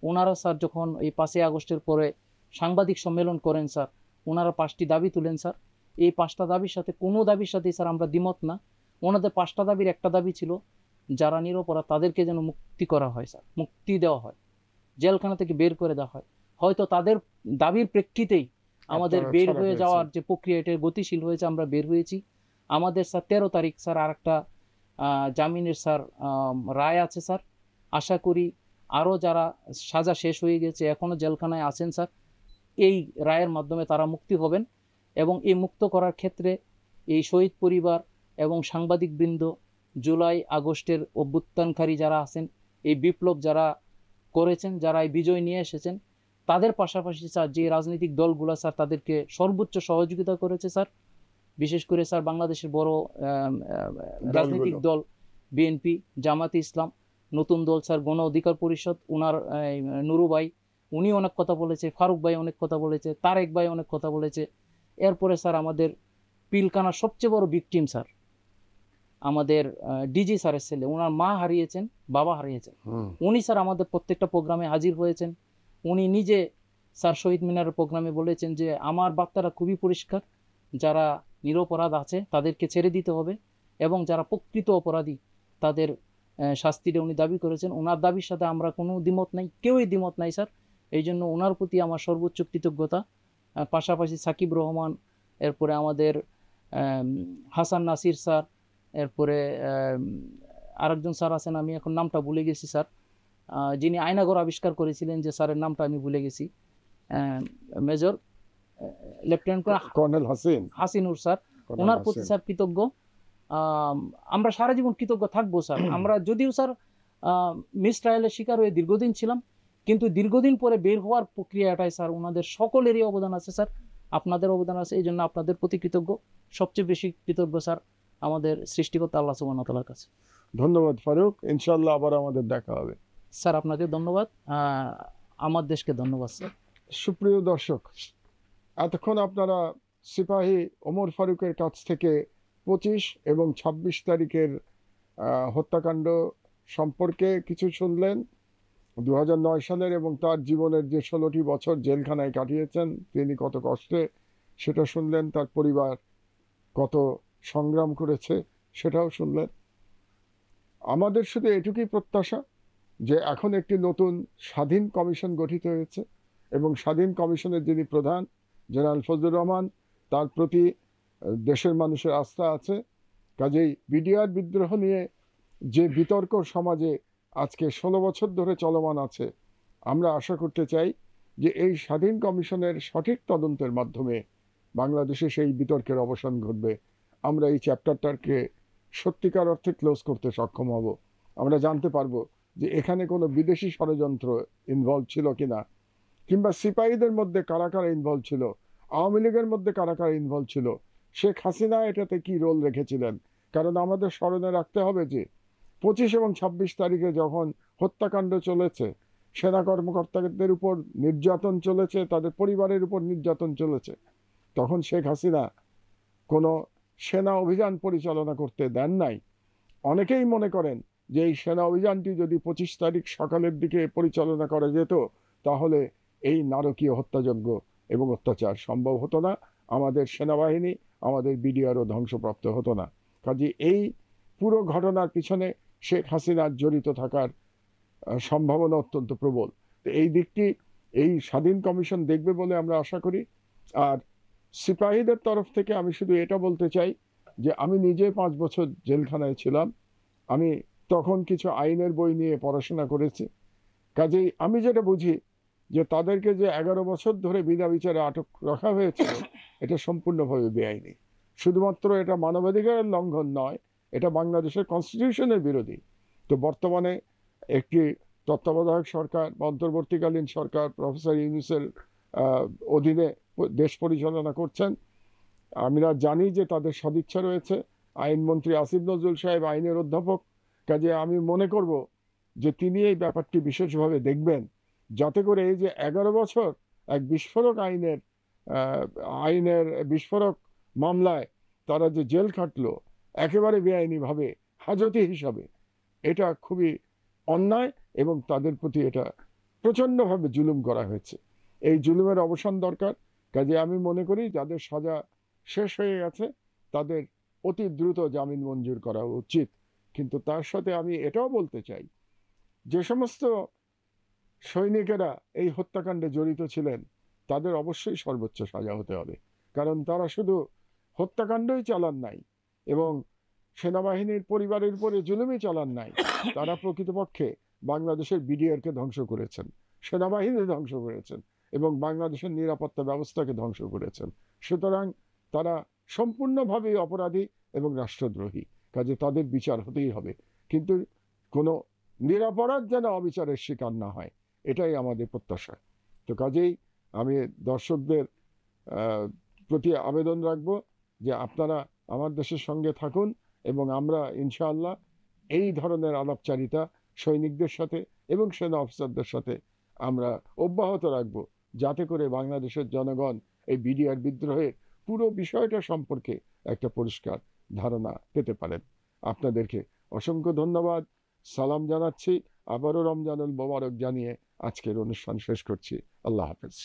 ওনারা স্যার যখন এই 5ই আগস্টের পরে সাংবাদিক সম্মেলন করেন স্যার, ওনারা 5টি দাবি তুলেন স্যার। এই 5টা দাবির সাথে কোনো দাবির সাথে স্যার আমরা দ্বিমত না। ওনাদের 5টা দাবির একটা দাবি ছিল, যারা নিরপরাধ তাদেরকে যেন মুক্তি করা হয় স্যার, মুক্তি দেওয়া হয়, জেলখানা থেকে বের করে দেওয়া হয়। হয়তো তাদের দাবির প্রেক্ষিতেই আমাদের বের হয়ে যাওয়ার যে প্রক্রিয়া, এটা গতিশীল হয়েছে, আমরা বের হয়েছি। আমাদের স্যার 13 তারিখ স্যার আর একটা জামিনের স্যার রায় আছে স্যার। আশা করি আরও যারা সাজা শেষ হয়ে গেছে এখনও জেলখানায় আছেন স্যার, এই রায়ের মাধ্যমে তারা মুক্তি হবেন। এবং এই মুক্ত করার ক্ষেত্রে এই শহীদ পরিবার এবং সাংবাদিকবৃন্দ, জুলাই আগস্টের অভ্যুত্থানকারী যারা আছেন, এই বিপ্লব যারা করেছেন, যারা এই বিজয় নিয়ে এসেছেন, তাদের পাশাপাশি স্যার যে রাজনৈতিক দলগুলো স্যার তাদেরকে সর্বোচ্চ সহযোগিতা করেছে স্যার। বিশেষ করে স্যার বাংলাদেশের বড় রাজনৈতিক দল বিএনপি, জামাতে ইসলাম, নতুন দল স্যার গণ অধিকার পরিষদ, ওনার নুরু ভাই উনি অনেক কথা বলেছে, ফারুক ভাই অনেক কথা বলেছে, তারেক ভাই অনেক কথা বলেছে। এরপরে স্যার আমাদের পিলকানার সবচেয়ে বড় ভিকটিম স্যার আমাদের ডিজি স্যারের ছেলে, ওনার মা হারিয়েছেন, বাবা হারিয়েছেন, উনি স্যার আমাদের প্রত্যেকটা প্রোগ্রামে হাজির হয়েছেন। উনি নিজে স্যার শহীদ মিনারের প্রোগ্রামে বলেছেন যে আমার বার্তাটা খুবই পরিষ্কার, যারা নিরপরাধ আছে তাদেরকে ছেড়ে দিতে হবে, এবং যারা প্রকৃত অপরাধী তাদের শাস্তিটা উনি দাবি করেছেন। ওনার দাবির সাথে আমরা কোনো দ্বিমত নাই, কেউই দ্বিমত নাই স্যার। এই জন্য ওনার প্রতি আমার সর্বোচ্চ কৃতজ্ঞতা। পাশাপাশি সাকিব রহমান, এরপরে আমাদের হাসান নাসির স্যার, এরপরে আরেকজন স্যার আছেন, আমি এখন নামটা ভুলে গেছি স্যার, যিনি আয়নাঘর আবিষ্কার করেছিলেন, যে স্যারের নামটা আমি ভুলে গেছি, major lieutenant colonel Hasinur sir, ওনার প্রতি স্যার কৃতজ্ঞ। আমরা সারা জীবন কৃতজ্ঞ থাকবো স্যার। আমরা যদিও স্যার মিস ট্রায়ালের শিকার হয়ে দীর্ঘদিন ছিলাম, কিন্তু দীর্ঘদিন পরে বের হওয়ার প্রক্রিয়াটাই স্যার ওনাদের সকলেরই অবদান আছে স্যার, আপনাদের অবদান আছে। এই জন্য আপনাদের প্রতি কৃতজ্ঞ, সবচেয়ে বেশি কৃতজ্ঞ স্যার আমাদের সৃষ্টিকর্তা আল্লাহ সুবহানাহু ওয়া তাআলার কাছে। ধন্যবাদ ফারুক, ইনশাআল্লাহ আবার আমাদের দেখা হবে। স্যার আপনাকে ধন্যবাদ, আমার দেশকে ধন্যবাদ স্যার। সুপ্রিয় দর্শক, এতক্ষণ আপনারা সিপাহী ওমর ফারুকের কাছ থেকে 25 এবং 26 তারিখের হত্যাকাণ্ড সম্পর্কে কিছু শুনলেন। 2009 সালের এবং তার জীবনের যে 16টি বছর জেলখানায় কাটিয়েছেন তিনি কত কষ্টে, সেটা শুনলেন। তার পরিবার কত সংগ্রাম করেছে সেটাও শুনলেন। আমাদের শুধু এটুকুই প্রত্যাশা যে এখন একটি নতুন স্বাধীন কমিশন গঠিত হয়েছে, এবং স্বাধীন কমিশনের যিনি প্রধান জেনারেল ফজলুর রহমান, তার প্রতি দেশের মানুষের আস্থা আছে। কাজেই বিডিআর বিদ্রোহ নিয়ে যে বিতর্ক সমাজে আজকে 16 বছর ধরে চলমান আছে, আমরা আশা করতে চাই যে এই স্বাধীন কমিশনের সঠিক তদন্তের মাধ্যমে বাংলাদেশে সেই বিতর্কের অবসান ঘটবে। আমরা এই চ্যাপ্টারটাকে সত্যিকার অর্থে ক্লোজ করতে সক্ষম হব। আমরা জানতে পারবো যে এখানে কোনো বিদেশি ষড়যন্ত্র ইনভলভ ছিল কিনা, কিংবা সিপাহীদের মধ্যে কারা কারা ইনভলভ ছিল, আওয়ামী লীগের মধ্যে কারা কারা ইনভলভ ছিল, শেখ হাসিনা এটাতে কি রোল রেখেছিলেন। কারণ আমাদের স্মরণে রাখতে হবে যে 25 এবং 26 তারিখে যখন হত্যাকাণ্ড চলেছে, সেনা কর্মকর্তাদের উপর নির্যাতন চলেছে, তাদের পরিবারের উপর নির্যাতন চলেছে, তখন শেখ হাসিনা কোনো সেনা অভিযান পরিচালনা করতে দেন নাই। অনেকেই মনে করেন যে এই সেনা অভিযানটি যদি 25 তারিখ সকালের দিকে পরিচালনা করা যেত, তাহলে এই নারকীয় হত্যাযজ্ঞ এবং অত্যাচার সম্ভব হতো না, আমাদের সেনাবাহিনী, আমাদের বিডিআরও ধ্বংসপ্রাপ্ত হতো না। কাজে এই পুরো ঘটনার পিছনে শেখ হাসিনার জড়িত থাকার সম্ভাবনা অত্যন্ত প্রবল। তো এই দিকটি এই স্বাধীন কমিশন দেখবে বলে আমরা আশা করি। আর সিপাহীদের তরফ থেকে আমি শুধু এটা বলতে চাই যে আমি নিজে 5 বছর জেলখানায় ছিলাম, আমি তখন কিছু আইনের বই নিয়ে পড়াশোনা করেছি। কাজেই আমি যেটা বুঝি যে তাদেরকে যে 11 বছর ধরে বিনা বিচারে আটক রাখা হয়েছিল এটা সম্পূর্ণভাবে বেআইনি। শুধুমাত্র এটা মানবাধিকারের লঙ্ঘন নয়, এটা বাংলাদেশের কনস্টিটিউশনের বিরোধী। তো বর্তমানে একটি তত্ত্বাবধায়ক সরকার বা অন্তর্বর্তীকালীন সরকার প্রফেসর ইউনূসের অধীনে দেশ পরিচালনা করছেন। আমরা জানি যে তাদের সদিচ্ছা রয়েছে। আইনমন্ত্রী আসিফ নজরুল সাহেব আইনের অধ্যাপক, কাজে আমি মনে করব যে তিনি এই ব্যাপারটি বিশেষভাবে দেখবেন, যাতে করে এই যে 11 বছর এক বিস্ফোরক আইনের বিস্ফোরক মামলায় তারা যে জেল খাটলো একেবারে বেআইনিভাবে হাজতি হিসাবে, এটা খুবই অন্যায় এবং তাদের প্রতি এটা প্রচণ্ডভাবে জুলুম করা হয়েছে। এই জুলুমের অবসান দরকার। কাজে আমি মনে করি যাদের সাজা শেষ হয়ে গেছে তাদের অতি দ্রুত জামিন মঞ্জুর করা উচিত। কিন্তু তার সাথে আমি এটাও বলতে চাই, যে সমস্ত সৈনিকেরা এই হত্যাকাণ্ডে জড়িত ছিলেন তাদের অবশ্যই সর্বোচ্চ সাজা হতে হবে। কারণ তারা শুধু হত্যাকাণ্ডই চালান নাই এবং সেনাবাহিনীর পরিবারের উপরে জুলুমই চালান নাই, তারা প্রকৃতপক্ষে বাংলাদেশের বিডিআরকে ধ্বংস করেছেন, সেনাবাহিনী ধ্বংস করেছেন এবং বাংলাদেশের নিরাপত্তা ব্যবস্থাকে ধ্বংস করেছেন। সুতরাং তারা সম্পূর্ণভাবে অপরাধী এবং রাষ্ট্রদ্রোহী। কাজে তাদের বিচার হতেই হবে, কিন্তু কোনো নিরপরাধ যেন অবিচারের শিকার না হয়, এটাই আমাদের প্রত্যাশা। তো কাজেই আমি দর্শকদের প্রতি আবেদন রাখব যে আপনারা আমার দেশের সঙ্গে থাকুন এবং আমরা ইনশাআল্লাহ এই ধরনের আলাপচারিতা সৈনিকদের সাথে এবং সেনা অফিসারদের সাথে আমরা অব্যাহত রাখব, যাতে করে বাংলাদেশের জনগণ এই বিডিআর বিদ্রোহের পুরো বিষয়টা সম্পর্কে একটা পরিষ্কার ধারণা পেতে পারেন। আপনাদেরকে অসংখ্য ধন্যবাদ, সালাম জানাচ্ছি। আবারও রমজানুল মোবারক জানিয়ে আজকের অনুষ্ঠান শেষ করছি। আল্লাহ হাফেজ।